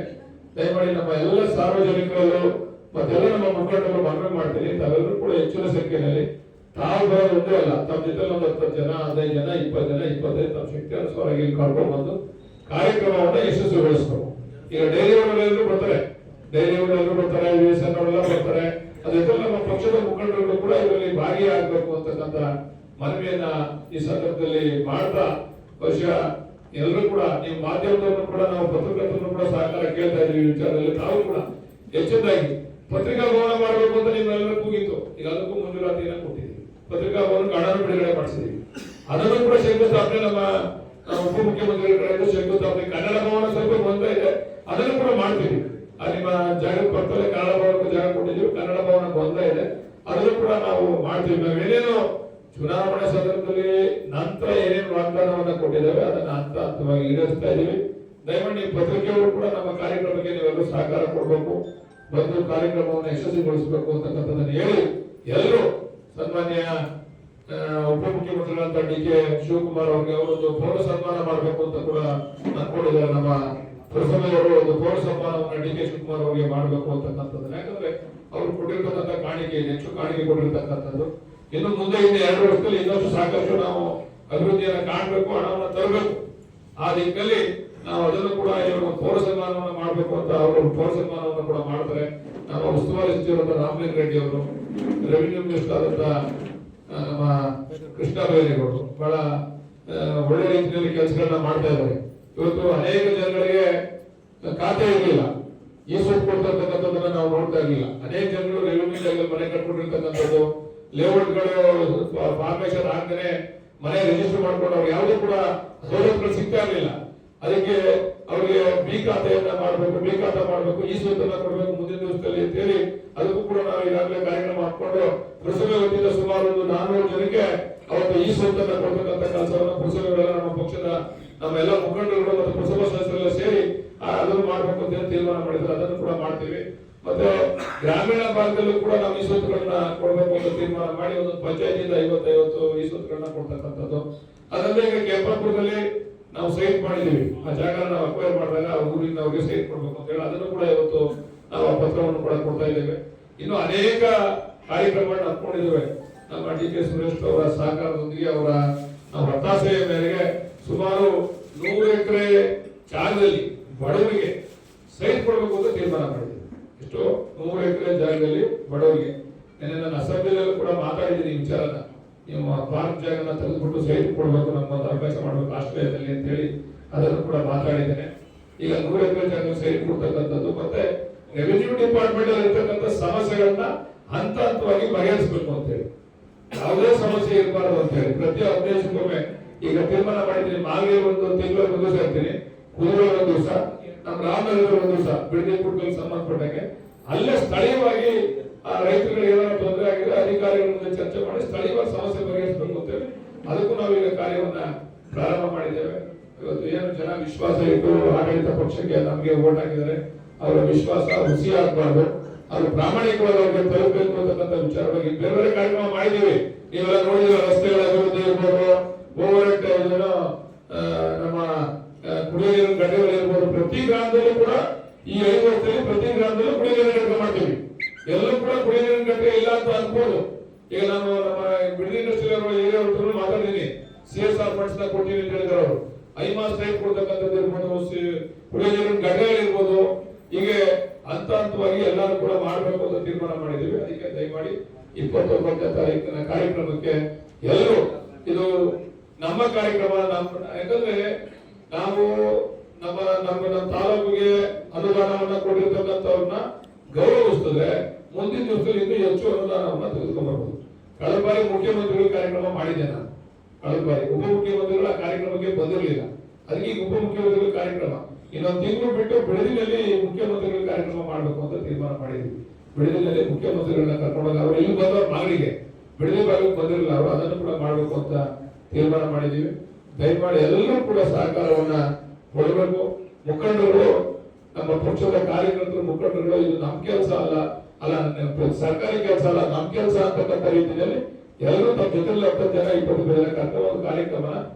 ದಯಮಾಡಿ ನಮ್ಮ ಎಲ್ಲ ಸಾರ್ವಜನಿಕರು ಮತ್ತೆಲ್ಲ ನಮ್ಮ ಮುಖಂಡರು ಮನವಿ ಮಾಡ್ತೀನಿ, ತಾವೆಲ್ಲರೂ ಕೂಡ ಹೆಚ್ಚಿನ ಸಂಖ್ಯೆಯಲ್ಲಿ ತಾವು ಬರೋದು ಒಂದೇ ಅಲ್ಲ, ತಮ್ಮ ಜೊತೆ ಒಂದು 10 ಜನ, 15 ಜನ, 20 ಜನ, 25 ತಮ್ಮ ಶಕ್ತಿ ಅನುಸಾರ ಇಲ್ಲಿ ಕರ್ಕೊಂಡು ಬಂದು ಕಾರ್ಯಕ್ರಮವನ್ನ ಯಶಸ್ವಿಗೊಳಿಸ್ಬೇಕು. ಈಗ ಡೈರಿ ಅವರೆಲ್ಲರೂ ಬರ್ತಾರೆ, VSN ಅವರೆಲ್ಲ ಬರ್ತಾರೆ. ಅದೆಲ್ಲ ನಮ್ಮ ಪಕ್ಷದ ಮುಖಂಡರು ಕೂಡ ಇದರಲ್ಲಿ ಭಾಗಿಯಾಗಬೇಕು ಅಂತಕ್ಕಂಥ ಮನವಿಯನ್ನ ಈ ಸಂದರ್ಭದಲ್ಲಿ ಮಾಡ್ತಾ, ಬಹುಶಃ ಎಲ್ಲರೂ ಕೂಡ ನೀವು ಮಾಧ್ಯಮದವರು ಕೂಡ ನಾವು ಪತ್ರಕರ್ತರನ್ನು ಕೂಡ ಸಹಕಾರ ಕೇಳ್ತಾ ಇದ್ದೀವಿ. ವಿಚಾರದಲ್ಲಿ ತಾವು ಕೂಡ ಹೆಚ್ಚಿನದಾಗಿ ಪತ್ರಿಕಾ ಭವನ ಮಾಡಬೇಕು ಅಂತ ನಿಮ್ಮೆಲ್ಲರೂ ಕೂಗಿತ್ತು. ಈಗ ಅದಕ್ಕೂ ಮಂಜೂರಾತಿಯನ್ನ ಕೊಟ್ಟಿದ್ದೀವಿ. ಪತ್ರಿಕಾ ಭವನಕ್ಕೆ ಹಣವನ್ನು ಬಿಡುಗಡೆ ಮಾಡಿಸಿದ್ದೀವಿ. ಅದನ್ನು ಕೂಡ ಶಂಕುಸ್ಥಾಪನೆ ನಮ್ಮ ಉಪಮುಖ್ಯಮಂತ್ರಿಗಳ ಕಡೆಯಿಂದ ಶಂಕುಸ್ಥಾಪನೆ. ಕನ್ನಡ ಭವನ ಸ್ವಲ್ಪ ಬಂದ ಇದೆ, ಅದನ್ನು ಕೂಡ ಮಾಡ್ತೀವಿ. ನಿಮ್ಮ ಜಾಗದ ಪಕ್ಕದಲ್ಲಿ ಕನ್ನಡ ಭವನಕ್ಕೆ ಜಾಗ ಕೊಟ್ಟಿದ್ದೀವಿ, ಕನ್ನಡ ಭವನ ಬಂದ ಇದೆ, ಅದನ್ನು ಕೂಡ ನಾವು ಮಾಡ್ತೀವಿ. ನಾವೇನೇನು ಚುನಾವಣೆ ಸಂದರ್ಭದಲ್ಲಿ ನಂತರ ಏನೇನು ವಾಗ್ದಾನವನ್ನ ಕೊಟ್ಟಿದ್ದೇವೆ ಅದನ್ನ ಹಂತ ಹಂತವಾಗಿ ಈಡೇರಿಸ್ತಾ ಇದ್ದೀವಿ. ದಯಮಾಡಿ ನೀವು ಪತ್ರಿಕೆಯವರು ಕೂಡ ನಮ್ಮ ಕಾರ್ಯಕ್ರಮಕ್ಕೆ ನೀವೆಲ್ಲರೂ ಸಹಕಾರ ಕೊಡಬೇಕು, ಬಂದು ಕಾರ್ಯಕ್ರಮವನ್ನು ಯಶಸ್ವಿಗೊಳಿಸಬೇಕು ಅಂತಕ್ಕಂಥದ್ದನ್ನು ಹೇಳಿ ಎಲ್ಲರೂ ಸನ್ಮಾನ್ಯ ಉಪಮುಖ್ಯಮಂತ್ರಿಗಳಂತ DK ಶಿವಕುಮಾರ್ ಅವರಿಗೆ ಅವರೊಂದು ಪೌರ ಸನ್ಮಾನ ಮಾಡಬೇಕು ಅಂತ ಕೂಡ ಅನ್ಕೊಂಡಿದ್ದಾರೆ. ನಮ್ಮ ಪುರಸಭೆಯವರು ಒಂದು ಪೌರ ಸನ್ಮಾನವನ್ನು DK ಶಿವಕುಮಾರ್ ಅವರಿಗೆ ಮಾಡಬೇಕು ಅಂತಕ್ಕಂಥದ್ದು. ಯಾಕಂದ್ರೆ ಅವರು ಕೊಟ್ಟಿರ್ತಕ್ಕಂಥ ಕಾಣಿಕೆ ಹೆಚ್ಚು ಕಾಣಿಕೆ ಕೊಟ್ಟಿರ್ತಕ್ಕಂಥದ್ದು. ಇನ್ನು ಮುಂದೆ 2 ವರ್ಷದಲ್ಲಿ ಇನ್ನಷ್ಟು ಸಾಕಷ್ಟು ನಾವು ಅಭಿವೃದ್ಧಿಯನ್ನು ಕಾಣಬೇಕು, ಹಣವನ್ನು ತರಬೇಕು. ಆ ದಿಕ್ಕಲ್ಲಿ ನಾವು ಅದನ್ನು ಕೂಡ ಪೌರ ಸನ್ಮಾನವನ್ನು ಮಾಡಬೇಕು ಅಂತ ಅವರು ಪೌರ ಸನ್ಮಾನವನ್ನು ಕೂಡ ಮಾಡ್ತಾರೆ. ನಮ್ಮ ಉಸ್ತುವಾರಿ ಸಚಿವರಾದ ರಾಮಲಿಂಗ ರೆಡ್ಡಿ ಅವರು, ರೆವಿನ್ಯೂ ಮಿನಿಸ್ಟರ್ ಆದಂತ ನಮ್ಮ ಕೃಷ್ಣ ಬೈರೇಗೌಡರು ಬಹಳ ಒಳ್ಳೆ ರೀತಿಯಲ್ಲಿ ಕೆಲಸಗಳನ್ನ ಮಾಡ್ತಾ ಇದ್ದಾರೆ. ಇವತ್ತು ಅನೇಕ ಜನಗಳಿಗೆ ಖಾತೆ ಇರಲಿಲ್ಲ, ಈ ಸೊತ್ತು ಕೊಡ್ತಕ್ಕಂಥದ್ದನ್ನ ನಾವು ನೋಡ್ತಾ ಇರಲಿಲ್ಲ. ಅನೇಕ ಜನರು ರೆವಿನ್ಯೂ ಮನೆ ಕಟ್ಕೊಂಡಿರ್ತಕ್ಕಂಥದ್ದು, ಲೇಔಟ್ಗಳು ಫಾರ್ಮೇಶನ್ ಆಗದೆ ಮನೆ ರಿಜಿಸ್ಟರ್ ಮಾಡ್ಕೊಂಡು ಅವ್ರು ಯಾವುದೂ ಕೂಡ ಸೌಲಭ್ಯಗಳು ಸಿಗ್ತಾ ಇರಲಿಲ್ಲ. ಅದಕ್ಕೆ ಅವರಿಗೆ ಬಿ ಖಾತೆಯನ್ನ ಮಾಡಬೇಕು, ಬಿ ಖಾತೆ ಮಾಡಬೇಕು, ಈ ಸ್ವತ್ತನ್ನ ಕೊಡಬೇಕು ಮುಂದಿನ ದಿವಸದಲ್ಲಿ ಅಂತೇಳಿ ಅದಕ್ಕೂ ಕೂಡ ನಾವು ಈಗಾಗಲೇ ಕಾರ್ಯಕ್ರಮ ಹಾಕೊಂಡು ಪುರಸಭೆ ವತಿಯಿಂದ ಸುಮಾರು 400 ಜನಕ್ಕೆ ಅವತ್ತು ಈ ಸ್ವತ್ತನ್ನ ಕೊಡ್ತಕ್ಕಂಥ ಕೆಲಸವನ್ನು ಪುರಸಭೆಗಳೆಲ್ಲ ನಮ್ಮ ಪಕ್ಷದ ನಮ್ಮೆಲ್ಲ ಮುಖಂಡರುಗಳು ಮತ್ತು ಪುರಸಭಾ ಸದಸ್ಯರೆಲ್ಲ ಸೇರಿ ಅದನ್ನು ಮಾಡಬೇಕು ಅಂತ ತೀರ್ಮಾನ ಮಾಡಿದ್ರೆ ಅದನ್ನು ಕೂಡ ಮಾಡ್ತೀವಿ. ಮತ್ತೆ ಗ್ರಾಮೀಣ ಭಾಗದಲ್ಲೂ ಕೂಡ ನಾವು ಈ ಸ್ವತ್ತುಗಳನ್ನ ಕೊಡಬೇಕು ಅಂತ ತೀರ್ಮಾನ ಮಾಡಿ ಒಂದು ಪಂಚಾಯತಿಯಿಂದ 50 ಈ ಸ್ವತ್ತುಗಳನ್ನ ಕೊಡ್ತಕ್ಕಂಥದ್ದು. ಅದಲ್ಲದೆ ಈಗ ಕೆಂಪಾಪುರದಲ್ಲಿ ನಾವು ಸೈಟ್ ಮಾಡಿದೀವಿ. ಆ ಜಾಗ ನಾವು ಅಕ್ವೈರ್ ಮಾಡಿದಾಗ ಊರಿನ ಅವ್ರಿಗೆ ಸೈಟ್ ಕೊಡ್ಬೇಕು ಅಂತ ಹೇಳಿ ಅದನ್ನು ಕೂಡ ಇವತ್ತು ನಾವು ಆ ಪತ್ರವನ್ನು ಕೂಡ ಕೊಡ್ತಾ ಇದ್ದೇವೆ. ಇನ್ನು ಅನೇಕ ಕಾರ್ಯಕ್ರಮಗಳನ್ನ ಹಾಕೊಂಡಿದ್ದೇವೆ. ನಮ್ಮ ಡಿ.ಕೆ. ಸುರೇಶ್ ಅವರ ಸಹಕಾರದೊಂದಿಗೆ ಅವರ ಒತ್ತಾಸೆಯ ಮೇರೆಗೆ ಸುಮಾರು 100 ಎಕರೆ ಜಾಗದಲ್ಲಿ ಬಡವರಿಗೆ ಸೈಟ್ ಕೊಡಬೇಕು ಅಂತ ತೀರ್ಮಾನ ಮಾಡಿದ್ದೀವಿ. ಎಷ್ಟು 100 ಎಕರೆ ಜಾಗದಲ್ಲಿ ಬಡವರಿಗೆ. ನಾನು ಅಸೆಂಬ್ಲಿಯಲ್ಲೂ ಕೂಡ ಮಾತಾಡಿದ್ದೀನಿ ಈ ವಿಚಾರನ. ನೀವು ಪಾರ್ಕ್ ಜಾಗನ ತೆಗೆದುಬಿಟ್ಟು ಸೈಟ್ ಕೊಡಬೇಕು, ನಮ್ಮೊಂದು ಅವಕಾಶ ಮಾಡಬೇಕು ಆಸ್ಟ್ರೇಲಿಯಾದಲ್ಲಿ ಅಂತ ಹೇಳಿ ಅದನ್ನು ಕೂಡ ಮಾತಾಡಿದ್ದೇನೆ. ಈಗ 100 ಎಕರೆ ಜಾಗ ಸೈಟ್ ಕೊಡ್ತಕ್ಕಂಥದ್ದು ಮತ್ತೆ ರೆವಿನ್ಯೂ ಡಿಪಾರ್ಟ್ಮೆಂಟ್ ಅಲ್ಲಿ ಇರ್ತಕ್ಕಂಥ ಸಮಸ್ಯೆಗಳನ್ನ ಹಂತ ಹಂತವಾಗಿ ಬಗೆಹರಿಸಬೇಕು ಅಂತ ಹೇಳಿ, ಯಾವುದೇ ಸಮಸ್ಯೆ ಇರಬಾರದು ಅಂತ ಹೇಳಿ ಪ್ರತಿ 15 ದಿವಸಕ್ಕೊಮ್ಮೆ ಈಗ ತೀರ್ಮಾನ ಮಾಡಿದ್ದೀನಿ. ಮಾಗೆ ಒಂದು ತಿಂಗಳ 1 ದಿವಸ ಇರ್ತೀನಿ, ಕುದುರೆ 1 ದಿವಸ, ನಮ್ಮ ರಾಮನಗರ 1 ದಿವಸ, ಬಿಡದಿ ಕುಟುಂಬಕ್ಕೆ ಸಂಬಂಧಪಟ್ಟಂಗೆ ಅಲ್ಲೇ ಸ್ಥಳೀಯವಾಗಿ ಆ ರೈತರಿಗೆ ಏನಾದ್ರು ತೊಂದರೆ ಆಗಿದೆ ಅಧಿಕಾರಿಗಳ ಮುಂದೆ ಚರ್ಚೆ ಮಾಡಿ ಸ್ಥಳೀಯವಾಗಿ ಸಮಸ್ಯೆ ಬಗೆಹರಿಸಬೇಕು ಅಂತೇಳಿ ಅದಕ್ಕೂ ನಾವೀಗ ಕಾರ್ಯವನ್ನ ಪ್ರಾರಂಭ ಮಾಡಿದ್ದೇವೆ. ಇವತ್ತು ಏನು ಜನ ವಿಶ್ವಾಸ ಇಟ್ಟು ಆಡಳಿತ ಪಕ್ಷಕ್ಕೆ ನಮಗೆ ಓಟ್ ಹಾಕಿದ್ದಾರೆ, ಅವರ ವಿಶ್ವಾಸ ಹುಸಿ ಆಗಬಾರ್ದು, ಅವರು ಪ್ರಾಮಾಣಿಕವಾಗಿ ಅವ್ರಿಗೆ ತಲುಪಬೇಕು ಅಂತಕ್ಕಂಥ ವಿಚಾರವಾಗಿ ಬೇರೆ ಬೇರೆ ಕಾರ್ಯಕ್ರಮ ಮಾಡಿದ್ದೀವಿ. ನೀವೆಲ್ಲ ನೋಡಿದ್ರೆ ರಸ್ತೆಗಳ ಅಭಿವೃದ್ಧಿ ಇರ್ಬೋದು, ಓವರ್ ನಮ್ಮ ಕುಡಿಯುವ ನೀರಿನ ಘಟಕಗಳಿರ್ಬೋದು. ಪ್ರತಿ ಗ್ರಾಮದಲ್ಲೂ ಕೂಡ ಈ 5 ವರ್ಷದಲ್ಲಿ ಪ್ರತಿ ಗ್ರಾಮದಲ್ಲೂ ಕುಡಿಯುವ ನೀರಿನ ಘಟಕ ಮಾಡ್ತೀವಿ. ಎಲ್ಲರೂ ಕೂಡ ಕುಡಿಯುವ ನೀರಿನ ಘಟಕ ಇಲ್ಲ ಅಂತ ಅನ್ಬೋದು. ಈಗ ನಾನು ನಮ್ಮ ಬಿಡದಿ ಇಂಡಸ್ಟ್ರಿಯಲ್ ಏರಿಯಾ ಮಾತಾಡಿದ್ದೀನಿ, CSR ಫಂಡ್ಸ್ ನ ಕೊಟ್ಟಿವಿ ಅಂತ ಹೇಳಿದ್ರು ಅವರು. ಐಮಾಸ್ ಟೈಪ್ ಕೊಡ್ತಕ್ಕಂಥದ್ದು ಇರ್ಬೋದು, ಕುಡಿಯುವ ನೀರಿನ ಘಟಕಗಳಿರ್ಬೋದು. ಹೀಗೆ ಹಂತ ಹಂತವಾಗಿ ಎಲ್ಲರೂ ಕೂಡ ಮಾಡಬೇಕು ಅಂತ ತೀರ್ಮಾನ ಮಾಡಿದ್ದೀವಿ. ಅದಕ್ಕೆ ದಯಮಾಡಿ 29ನೇ ತಾರೀಕಿನ ಕಾರ್ಯಕ್ರಮಕ್ಕೆ ಎಲ್ಲರೂ, ಇದು ನಮ್ಮ ಕಾರ್ಯಕ್ರಮ, ಯಾಕಂದ್ರೆ ನಾವು ನಮ್ಮ ತಾಲೂಕಿಗೆ ಅನುದಾನವನ್ನ ಕೊಟ್ಟಿರ್ತಕ್ಕಂಥವ್ರನ್ನ ಗೌರವಿಸ್ತದೆ. ಮುಂದಿನ ದಿವಸದಲ್ಲಿ ಇನ್ನೂ ಹೆಚ್ಚು ಅನುದಾನವನ್ನ ತೆಗೆದುಕೊಂಡ್ಬರ್ಬೋದು. ಕಳೆದ ಬಾರಿ ಮುಖ್ಯಮಂತ್ರಿಗಳ ಕಾರ್ಯಕ್ರಮ ಮಾಡಿದ್ದೆ ನಾನು. ಕಳೆದ ಬಾರಿ ಉಪಮುಖ್ಯಮಂತ್ರಿಗಳ ಕಾರ್ಯಕ್ರಮಕ್ಕೆ ಬಂದಿರಲಿಲ್ಲ. ಅದಕ್ಕೆ ಈಗ ಉಪಮುಖ್ಯಮಂತ್ರಿಗಳ ಕಾರ್ಯಕ್ರಮ ಇನ್ನೊಂದು ತಿಂಗಳು ಬಿಟ್ಟು ಬಿಡದಿನಲ್ಲಿ ಮುಖ್ಯಮಂತ್ರಿಗಳ ಕಾರ್ಯಕ್ರಮ ಮಾಡಬೇಕು ಅಂತ ತೀರ್ಮಾನ ಮಾಡಿದ್ವಿ. ಬಿಡದಿನಲ್ಲಿ ಮುಖ್ಯಮಂತ್ರಿಗಳನ್ನ ಕರ್ಕೊಂಡಾಗ ಅವರು ಇಲ್ಲಿ ಬಂದವ್ರ ಮಾಗಡಿಗೆ ಬಿಡದಿ ಭಾಗಕ್ಕೆ ಬಂದಿರಲಿಲ್ಲ, ಅವರು ಅದನ್ನು ಕೂಡ ಮಾಡಬೇಕು ಅಂತ ತೀರ್ಮಾನ ಮಾಡಿದೀವಿ. ದಯಮಾಡಿ ಎಲ್ಲರೂ ಕೂಡ ಸಹಕಾರವನ್ನ ಕೊಡಬೇಕು. ಮುಖಂಡರು, ನಮ್ಮ ಪಕ್ಷದ ಕಾರ್ಯಕರ್ತರು, ಮುಖಂಡರುಗಳು, ಇದು ನಮ್ಮ ಕೆಲಸ ಅಲ್ಲ ಸರ್ಕಾರಿ ಕೆಲಸ ಅಲ್ಲ, ನಮ್ಮ ಕೆಲಸ ಅಂತಕ್ಕಂಥ ರೀತಿಯಲ್ಲಿ ಎಲ್ಲರೂ ತಮ್ಮ ಜೊತೆಲಿ 10 ಜನ 20 ಜನ ಕರ್ಕೊಂಡು ಒಂದು ಕಾರ್ಯಕ್ರಮ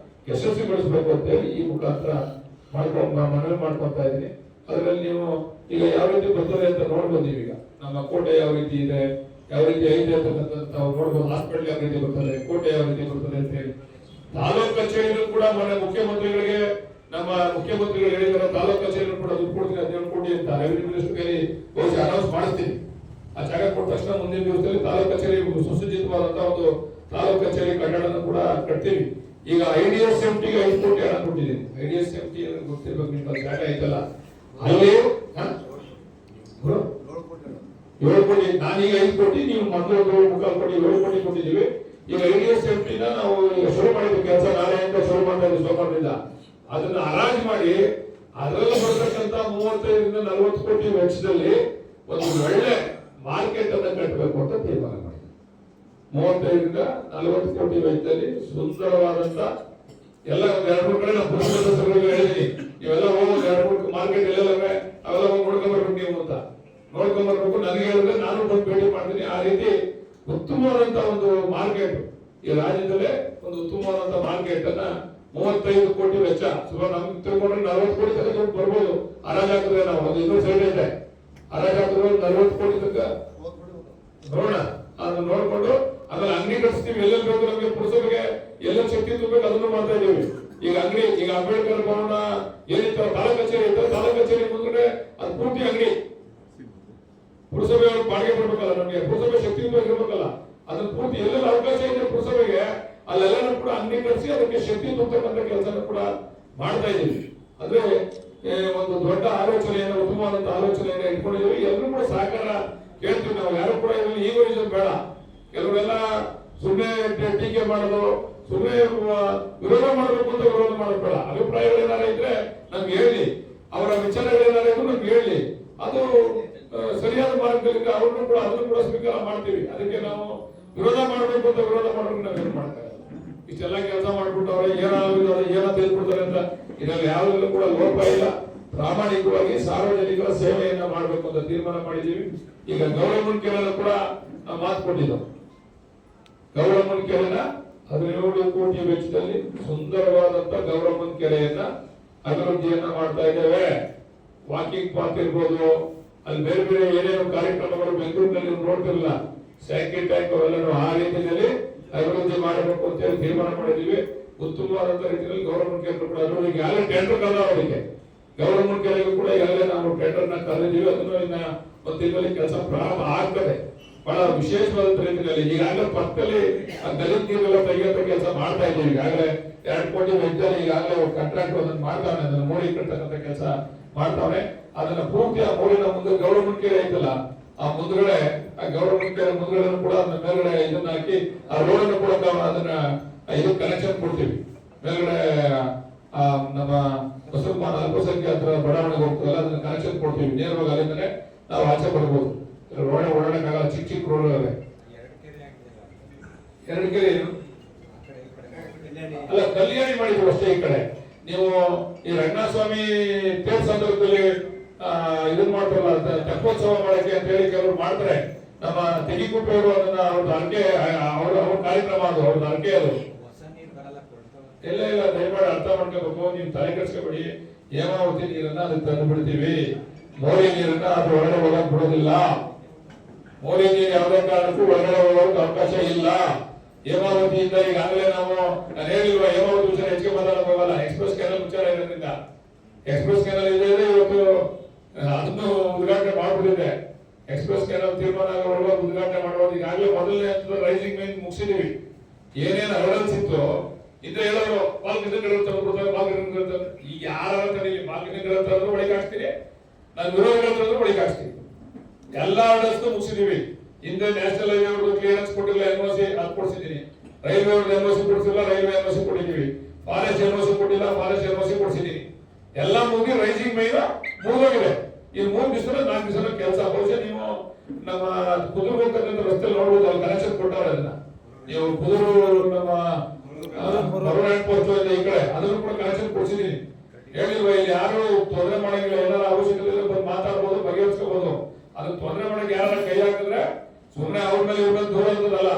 ಯಶಸ್ವಿಗೊಳಿಸಬೇಕು ಅಂತ ಹೇಳಿ ಈ ಮುಖಾಂತರ ಮನವಿ ಮಾಡ್ಕೊತಾ ಇದ್ದೀನಿ. ಅದರಲ್ಲಿ ನೀವು ಈಗ ಯಾವ ರೀತಿ ಬರ್ತದೆ ಅಂತ ನೋಡ್ಬೋದು. ನೀವೀಗ ನಮ್ಮ ಕೋಟೆ ಯಾವ ರೀತಿ ಇದೆ, ಯಾವ ರೀತಿ ಐತೆ ಅಂತಕ್ಕಂಥ ನಾವು ನೋಡ್ಬೋದು. ಹಾಸ್ಪಿಟಲ್ ಯಾವ ರೀತಿ ಬರ್ತದೆ, ಕೋಟೆ ಯಾವ ರೀತಿ ಬರ್ತದೆ ಅಂತ ಹೇಳಿ. ತಾಲೂಕು ಕಚೇರಿಗಳು ಕೂಡ ಮೊನ್ನೆ ಮುಖ್ಯಮಂತ್ರಿಗಳಿಗೆ ನಮ್ಮ ಮುಖ್ಯಮಂತ್ರಿಗಳು ಹೇಳಿದಾರೆ, ತಾಲೂಕು ಕಚೇರಿಗಳು ಕೂಡ ದುಡ್ಡು ಕೊಡ್ತೀನಿ 17 ಕೋಟಿ ಅಂತ ರೆವಿನ್ಯೂ ಮಿನಿಸ್ಟರ್ ಬಹುಶಃ ಅನೌನ್ಸ್ ಮಾಡಿಸ್ತೀನಿ. ಆ ಜಾಗ ಕೊಟ್ಟ ತಕ್ಷಣ ಮುಂದಿನ ದಿವಸದಲ್ಲಿ ತಾಲೂಕು ಕಚೇರಿ ಸುಸಜ್ಜಿತವಾದಂತಹ ಒಂದು ತಾಲೂಕು ಕಚೇರಿ ಕಟ್ಟಡವನ್ನು ಕೂಡ ಕಟ್ತೀವಿ. ಈಗ IDSMTಗೆ 5 ಕೋಟಿ ಹಣ ಕೊಟ್ಟಿದ್ದೀನಿ. IDSMT ಗೊತ್ತಿರ್ಬೇಕು ನಿಮ್ಗೆ, ಜಾಗ ಐತಲ್ಲ ಅಲ್ಲಿ 7 ಕೋಟಿ, ನಾನೀಗ 5 ಕೋಟಿ, ನೀವು ಮೊದಲು 3.25 ಕೋಟಿ 7 ಕೋಟಿ ಕೊಟ್ಟಿದ್ದೀವಿ. ಈಗ IDSMTನ ನಾವು ಈಗ ಶುರು ಮಾಡಿದ್ವಿ ಕೆಲಸ, ನಾಳೆಯಿಂದ ಶುರು ಮಾಡ್ತಾ ಇದ್ದೀವಿ ಸೋಮವಾರದಿಂದ. ಅದನ್ನ ಹರಾಜು ಮಾಡಿ ಅದರಲ್ಲಿ ಬರ್ತಕ್ಕಂಥ 35ರಿಂದ 40 ಕೋಟಿ ವೆಚ್ಚದಲ್ಲಿ ಒಂದು ಒಳ್ಳೆ ಮಾರ್ಕೆಟ್ ಅನ್ನ ಕಟ್ಟಬೇಕು ಅಂತ ತೀರ್ಮಾನ ಮಾಡಿದ್ವಿ. 35ರಿಂದ 40 ಕೋಟಿ ವೆಚ್ಚದಲ್ಲಿ ಸುಂದರವಾದಂತ ಎಲ್ಲ 2-3 ಕಡೆ ನಾವು ಪುರಸಭೆ ಸದಸ್ಯರಿಗೆ ಹೇಳಿದೀನಿ, ನೀವೆಲ್ಲ ಹೋಗಿ 2-3 ಮಾರ್ಕೆಟ್ ಎಲ್ಲವೇ ಅವೆಲ್ಲ ಹೋಗಿ ನೋಡ್ಕೊಂಡ್ಬರ್ಬೇಕು ನೀವು ಅಂತ. ನೋಡ್ಕೊಂಡ್ಬರ್ಬೇಕು, ನನಗೆ ಹೇಳಿದ್ರೆ ನಾನು ಬಂದು ಭೇಟಿ ಮಾಡ್ತೀನಿ. ಆ ರೀತಿ ಉತ್ತಮವಾದಂತ ಒಂದು ಮಾರ್ಕೆಟ್ ಈ ರಾಜ್ಯದಲ್ಲೇ ಒಂದು ಉತ್ತಮವಾದಂತ ಮಾರ್ಕೆಟ್ ಅನ್ನ 35 ಕೋಟಿ ವೆಚ್ಚ ಸುಮಾರು ನಮ್ಗೆ ತಿಳ್ಕೊಂಡ್ರೆ 40 ಕೋಟಿ ತನಕ ಬರ್ಬೋದು. ಹರಾಜ್ ಹಾಕಿದ್ರೆ ನಾವು ಒಂದು ಇನ್ನೊಂದು ಸೈಡ್ ಇದೆ, ಹರಾಜ್ ಹಾಕಿದ್ರೆ 40 ಕೋಟಿ ತನಕ ನೋಡೋಣ, ಅದನ್ನ ನೋಡ್ಕೊಂಡು ಆಮೇಲೆ ಅಂಗಡಿ ಕಟ್ಸ್ತೀವಿ. ಎಲ್ಲೆಲ್ಲಿ ಬೇಕು ನಮಗೆ ಪುರಸಭೆಗೆ ಎಲ್ಲೆಲ್ಲಿ ಶಕ್ತಿ ತುಂಬಬೇಕು ಅದನ್ನು ಮಾಡ್ತಾ ಇದೀವಿ. ಈಗ ಅಂಗಡಿ, ಈಗ ಅಂಬೇಡ್ಕರ್ ಭವನ ಏನಿತ್ತು ತಾಲೂಕು ಕಚೇರಿ ಇತ್ತು, ತಾಲೂಕು ಕಚೇರಿ ಮುಂದೆ ಅದು ಪೂರ್ತಿ ಅಂಗಡಿ. ಪುರಸಭೆಯವರು ಬಾಡಿಗೆ ಕೊಡ್ಬೇಕಲ್ಲ, ನಮಗೆ ಪುರಸಭೆ ಶಕ್ತಿ ಇರ್ಬೇಕಲ್ಲ, ಅದನ್ನ ಪೂರ್ತಿ ಎಲ್ಲೆಲ್ಲ ಅವಕಾಶ ಇದೆ ಪುರಸಭೆಗೆ ಅಲ್ಲೆಲ್ಲರೂ ಕೂಡ ಅಂಗಡಿ ಕಟ್ಸಿ ಅದಕ್ಕೆ ಶಕ್ತಿ ತುಂಬತಕ್ಕಂಥ ಕೆಲಸನ ಕೂಡ ಮಾಡ್ತಾ ಇದ್ದೀವಿ. ಅಂದ್ರೆ ಒಂದು ದೊಡ್ಡ ಆಲೋಚನೆಯನ್ನು, ಉತ್ತಮವಾದಂತಹ ಆಲೋಚನೆಯನ್ನು ಇಟ್ಕೊಂಡಿದ್ದೀವಿ. ಎಲ್ಲರೂ ಕೂಡ ಸಹಕಾರ ಕೇಳ್ತೀವಿ ನಾವು. ಯಾರು ಕೂಡ ಇದರಲ್ಲಿ ಈಗೋಯಿಸಮ್ ಬೇಡ. ಕೆಲವರೆಲ್ಲ ಸುಮ್ಮನೆ ಟೀಕೆ ಮಾಡೋದು, ಸುಮ್ಮನೆ ವಿರೋಧ ಮಾಡಬೇಕು ಅಂತ ವಿರೋಧ ಮಾಡೋದು ಬೇಡ. ಅಭಿಪ್ರಾಯಗಳು ಏನಾರ ಇದ್ರೆ ನಮ್ಗೆ ಹೇಳಿ, ಅವರ ವಿಚಾರಗಳು ಏನಾರ ಇದ್ರು ನಮ್ಗೆ ಹೇಳಿ, ಅದು ಸರಿಯಾದ ಮಾರ್ಗದಲ್ಲಿ ಅವ್ರನ್ನು ಕೂಡ ಅದನ್ನು ಕೂಡ ಸ್ವೀಕಾರ ಮಾಡ್ತೀವಿ. ಅದಕ್ಕೆ ನಾವು ವಿರೋಧ ಮಾಡಬೇಕು ಅಂತ ವಿರೋಧ ಮಾಡೋದು ನಾವೇನು ಮಾಡ್ತಾರೆ. ಇಷ್ಟೆಲ್ಲ ಕೆಲಸ ಮಾಡ್ಬಿಟ್ಟು ಅವ್ರೆ ಏನೋ ತಿಳ್ಕೊಡ್ತಾರೆ ಅಂತ ಇದರಲ್ಲಿ ಯಾವ್ದಲ್ಲೂ ಕೂಡ ಲೋಪ ಇಲ್ಲ. ಪ್ರಾಮಾಣಿಕವಾಗಿ ಸಾರ್ವಜನಿಕರ ಸೇವೆಯನ್ನ ಮಾಡಬೇಕು ಅಂತ ತೀರ್ಮಾನ ಮಾಡಿದ್ದೀವಿ. ಈಗ ಗೌರಮ್ಮನ ಕೆರೆಯನ್ನು ಕೂಡ ನಾವು ಮಾತು ಕೊಟ್ಟಿದ್ದೆವು. ಗೌರಮ್ಮನ ಕೆರೆನ 17 ಕೋಟಿ ವೆಚ್ಚದಲ್ಲಿ ಸುಂದರವಾದಂತ ಗೌರಮ್ಮನ ಕೆರೆಯನ್ನ ಅಭಿವೃದ್ಧಿಯನ್ನ ಮಾಡ್ತಾ ಇದ್ದೇವೆ. ವಾಕಿಂಗ್ ಪಾತ್ ಇರ್ಬೋದು, ಅಲ್ಲಿ ಬೇರೆ ಬೇರೆ ಏನೇನು ಕಾರ್ಯಕ್ರಮಗಳು ಬೆಂಗಳೂರಿನಲ್ಲಿ ನೋಡ್ತಿರಲ್ಲ, ಸ್ಯಾಂಕಿ ಟ್ಯಾಂಕ್ ಅವೆಲ್ಲರೂ ಆ ರೀತಿಯಲ್ಲಿ ಅಭಿವೃದ್ಧಿ ಮಾಡಬೇಕು ಅಂತ ಹೇಳಿ ತೀರ್ಮಾನ ಮಾಡಿದ್ದೀವಿ. ಉತ್ತಮವಾದಂತ ರೀತಿಯಲ್ಲಿ ಗೌರಮ್ಮನ ಕೆರೆ ಕೂಡ ಅಭಿವೃದ್ಧಿ ಈಗಾಗಲೇ ಟೆಂಡರ್ ಕರೆದ ಅವರಿಗೆ. ಗೌರಮ್ಮನ ಕೆರೆಗೂ ಕೂಡ ಈಗಾಗಲೇ ನಾವು ಟೆಂಡರ್ ನ ಕರೆದಿದ್ದೀವಿ. ಅದನ್ನು ಇನ್ನ ಒಂದು ತಿಂಗಳಲ್ಲಿ ಕೆಲಸ ಪ್ರಾರಂಭ ಆಗ್ತದೆ. ಬಹಳ ವಿಶೇಷವಾದಂತ ರೀತಿಯಲ್ಲಿ ಈಗಾಗಲೇ ಪಕ್ಕದಲ್ಲಿ ದಲಿತ ನೀರೆಲ್ಲ ತೆಗೆಯುವಂತ ಕೆಲಸ ಮಾಡ್ತಾ ಇದ್ದೀವಿ. ಈಗಾಗಲೇ 2 ಕೋಟಿ ವೆಚ್ಚದಲ್ಲಿ ಈಗಾಗಲೇ ಕಾಂಟ್ರಾಕ್ಟ್ ಅದನ್ನು ಮಾಡ್ತಾವೆ, ಅದನ್ನು ಮೋಡಿ ಕಟ್ಟತಕ್ಕಂಥ ಕೆಲಸ ಮಾಡ್ತಾವೆ. ಅದನ್ನ ಪೂರ್ತಿ ಆ ಮೋಡಿನ ಮುಂದೆ ಗೌರಮ್ಮನ ಕೆರೆ ಐತಲ್ಲ, ಆ ಮುಂದ್ಗಡೆ ಆ ಗೌರಮ್ಮನ ಕೆರೆ ಮುಂದ್ಗಡೆ ಕೂಡ ಅದನ್ನ ಮೇಲ್ಗಡೆ ಇದನ್ನ ಹಾಕಿ ಆ ರೋಡ್ ಅನ್ನು ಕೂಡ ಅದನ್ನ ಇದು ಕನೆಕ್ಷನ್ ಕೊಡ್ತೀವಿ. ಮೇಲ್ಗಡೆ ನಮ್ಮ ಮುಸಲ್ಮಾನ ಅಲ್ಪಸಂಖ್ಯಾತರ ಬಡಾವಣೆಗೆ ಹೋಗ್ತದಲ್ಲ, ಅದನ್ನ ಕನೆಕ್ಷನ್ ಕೊಡ್ತೀವಿ. ನೇರವಾಗಿ ಅಲ್ಲಿಂದಲೇ ನಾವು ಆಚೆ ಬರ್ಬೋದು. ರೋಡ್ ಓಡಾಡಕ್ಕಾಗಲ್ಲ, ಚಿಕ್ಕ ಚಿಕ್ಕ ರೋಡ್ ಅವೆ. 2 ಕೆರೆ ಏನು ಅಲ್ಲ, ಕಲ್ಯಾಣಿ ಮಾಡಿದ್ರು ಅಷ್ಟೇ. ಈ ಕಡೆ ನೀವು ಈ ರಂಗನಾಥಸ್ವಾಮಿ ತೇರ್ ಸಂದರ್ಭದಲ್ಲಿ ಇದನ್ನ ಮಾಡ್ತಾರಲ್ಲ, ತೆಪ್ಪೋತ್ಸವ ಮಾಡಕ್ಕೆ ಅಂತ ಹೇಳಿ ಕೆಲವರು ಮಾಡ್ತಾರೆ. ನಮ್ಮ ತೆಗಿಕುಪ್ಪೆಯವರು ಅದನ್ನ ಅವ್ರದ್ದು ಅರ್ಕೆ, ಅವ್ರ ಕಾರ್ಯಕ್ರಮ ಅದು, ಅವ್ರದ್ದು ಅರ್ಕೆ ಅದು. ಇಲ್ಲ ಇಲ್ಲ, ದಯಮಾಡಿ ಅರ್ಥ ಮಾಡ್ಕೋಬೇಕು. ನೀವು ತಲೆ ಕೆಡಿಸ್ಕೋಬೇಡಿ. ಹೇಮಾವತಿ ನೀರನ್ನ ಅದಕ್ಕೆ ತಂದು ಬಿಡ್ತೀವಿ. ಮೋರಿ ನೀರನ್ನ ಅದು ಒಳಗಡೆ ಹೋಗಕ್ ಬಿಡೋದಿಲ್ಲ. ಮೋರಿ ನೀರು ಯಾವುದೇ ಕಾರಣಕ್ಕೂ ಒಳಗಡೆ ಹೋಗೋಕೆ ಅವಕಾಶ ಇಲ್ಲ. ಹೇಮಾವತಿಯಿಂದ ಈಗಾಗಲೇ ನಾವು ನಾನು ಹೇಳಿಲ್ವ, ಹೇಮಾವತಿ ವಿಚಾರ ಹೆಚ್ಚಿಗೆ ಮಾತಾಡಕ್ ಹೋಗಲ್ಲ. ಎಕ್ಸ್ಪ್ರೆಸ್ ಕೆನಲ್ ವಿಚಾರ ಇರೋದ್ರಿಂದ ಎಕ್ಸ್ಪ್ರೆಸ್ ಕೆನಲ್ ಇದೆ, ಇವತ್ತು ಅದನ್ನು ಉದ್ಘಾಟನೆ ಮಾಡ್ಬಿಟ್ಟಿದೆ. ಎಕ್ಸ್ಪ್ರೆಸ್ ಕೆನಲ್ ತೀರ್ಮಾನ ಆಗುವಾಗ ಉದ್ಘಾಟನೆ ಮಾಡುವಾಗ ಈಗಾಗಲೇ ಮೊದಲನೇ ಹಂತದ ರೈಸಿಂಗ್ ಮೈನ್ ಮುಗಿಸಿದೀವಿ. ಏನೇನು ಅವಿಡೆನ್ಸ್ ಇತ್ತು ಇದ್ರೆ ಹೇಳೋರು ಪಾಲ್ಗಿದ್ರೆ ಈಗ ಯಾರ ಪಾಲ್ಗಿದ್ರೆ ಒಳಗೆ ಹಾಕ್ತೀನಿ, ನಾನು ವಿರೋಧಿಗಳು ಒಳಗೆ ಹಾಕ್ತೀನಿ. ಎಲ್ಲಾ ಅವಿಡೆನ್ಸ್ ಮುಗಿಸಿದೀವಿ. ಹಿಂದೆ ನ್ಯಾಷನಲ್ ಹೈವೇ ಅವ್ರದ್ದು ಕ್ಲಿಯರೆನ್ಸ್ ಕೊಟ್ಟಿಲ್ಲ, ಎನ್ಒಸಿ ಅದು ಕೊಡಿಸಿದ್ದೀನಿ. ರೈಲ್ವೆ ಅವ್ರದ್ದು ಎನ್ಒಸಿ ಕೊಡಿಸಿಲ್ಲ, ರೈಲ್ವೆ ಎನ್ಒಸಿ ಕೊಟ್ಟಿದ್ದೀವಿ. ಫಾರೆಸ್ಟ್ ಎನ್ಒಸಿ ಕೊಟ್ಟಿಲ್ಲ, ಫಾರೆಸ್ಟ್ ಎನ್ಒಸಿ ಕೊಡಿಸಿದ್ದೀನಿ. ಎಲ್ಲ ಮುಗಿ ರೈಸಿಂಗ್ ಮೈನ ಮುಗಿದೋಗಿದೆ. ಈ 3 ದಿವಸ 4 ದಿವಸ ಕೆಲಸ. ಬಹುಶಃ ನೀವು ನಮ್ಮ ಕುದುರು ಹೋಗ್ತಕ್ಕಂಥ ರಸ್ತೆ ನೋಡ್ಬೋದು, ಅಲ್ಲಿ ಕನೆಕ್ಷನ್ ಕೊಟ್ಟವ್ರೆ. ಅದನ್ನ ನೀವು ಕುದುರು ನಮ್ಮ ಈ ಕಡೆ ಅದನ್ನು ಕೂಡ ಕನೆಕ್ಷನ್ ಕೊಡಿಸಿದೀನಿ. ಹೇಳಿಲ್ವ, ಇಲ್ಲಿ ಯಾರು ತೊಂದರೆ ಮಾಡಂಗಿಲ್ಲ. ಏನಾರ ಅವಶ್ಯಕತೆ ಬಂದು ಮಾತಾಡ್ಬೋದು, ಬಗೆಹರಿಸ್ಕೋಬಹುದು. ಅದನ್ನ ತೊಂದರೆ ಮಾಡಕ್ಕೆ ಯಾರ ಕೈ ಹಾಕಿದ್ರೆ ಸುಮ್ಮನೆ ಅವ್ರ ಮೇಲೆ ಇವ್ರ ಮೇಲೆ ದೂರ ಇರ್ತದಲ್ಲ,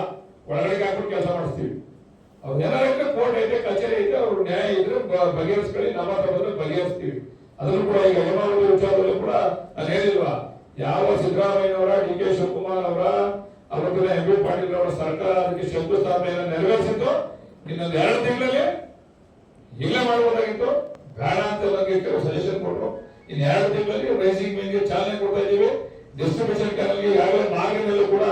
ಒಳಗಡೆ ಹಾಕೊಂಡು ಕೆಲಸ ಮಾಡಿಸ್ತೀವಿ. ಅವ್ರು ಏನಾರ ಕೋರ್ಟ್ ಐತೆ, ಕಚೇರಿ ಐತೆ, ಅವ್ರ ನ್ಯಾಯ ಇದ್ರೆ ಬಗೆಹರಿಸ್ಕೊಳ್ಳಿ, ನಮ್ಮ ಬಂದ್ರೆ ಬಗೆಹರಿಸ್ತೀವಿ. ಅದನ್ನು ಕೂಡ ಈಗ ಹೇಮಾವತಿ ವಿಚಾರದಲ್ಲೂ ಕೂಡ ನಾನು ಹೇಳಿಲ್ವಾ, ಯಾವ ಸಿದ್ದರಾಮಯ್ಯನವರ, ಡಿ ಕೆ ಶಿವಕುಮಾರ್ ಅವರ, ಅವತ್ತಿನ ಎಂ ಬಿ ಪಾಟೀಲ್ ಅವರ ಸರ್ಕಾರ ಅದಕ್ಕೆ ಶಂಕುಸ್ಥಾಪನೆಯನ್ನು ನೆರವೇರಿಸಿತ್ತು. ಇನ್ನೊಂದು 2 ತಿಂಗಳಲ್ಲಿ ಈಗಲೇ ಮಾಡಬಹುದಾಗಿತ್ತು. ಬೇಡ ಅಂತ ನನಗೆ ಕೆಲವು ಸಜೆಷನ್ ಕೊಟ್ಟರು. ಇನ್ನು 2 ತಿಂಗಳಲ್ಲಿ ರೈಸಿಂಗ್ ಮೈನ್ಗೆ ಚಾಲನೆ ಕೊಡ್ತಾ ಇದ್ದೀವಿ. ಡಿಸ್ಟ್ರಿಬ್ಯೂಷನ್ ಕ್ಯಾನಲ್ಗೆ ಈಗಾಗಲೇ ಮಾರ್ಗನಲ್ಲೂ ಕೂಡ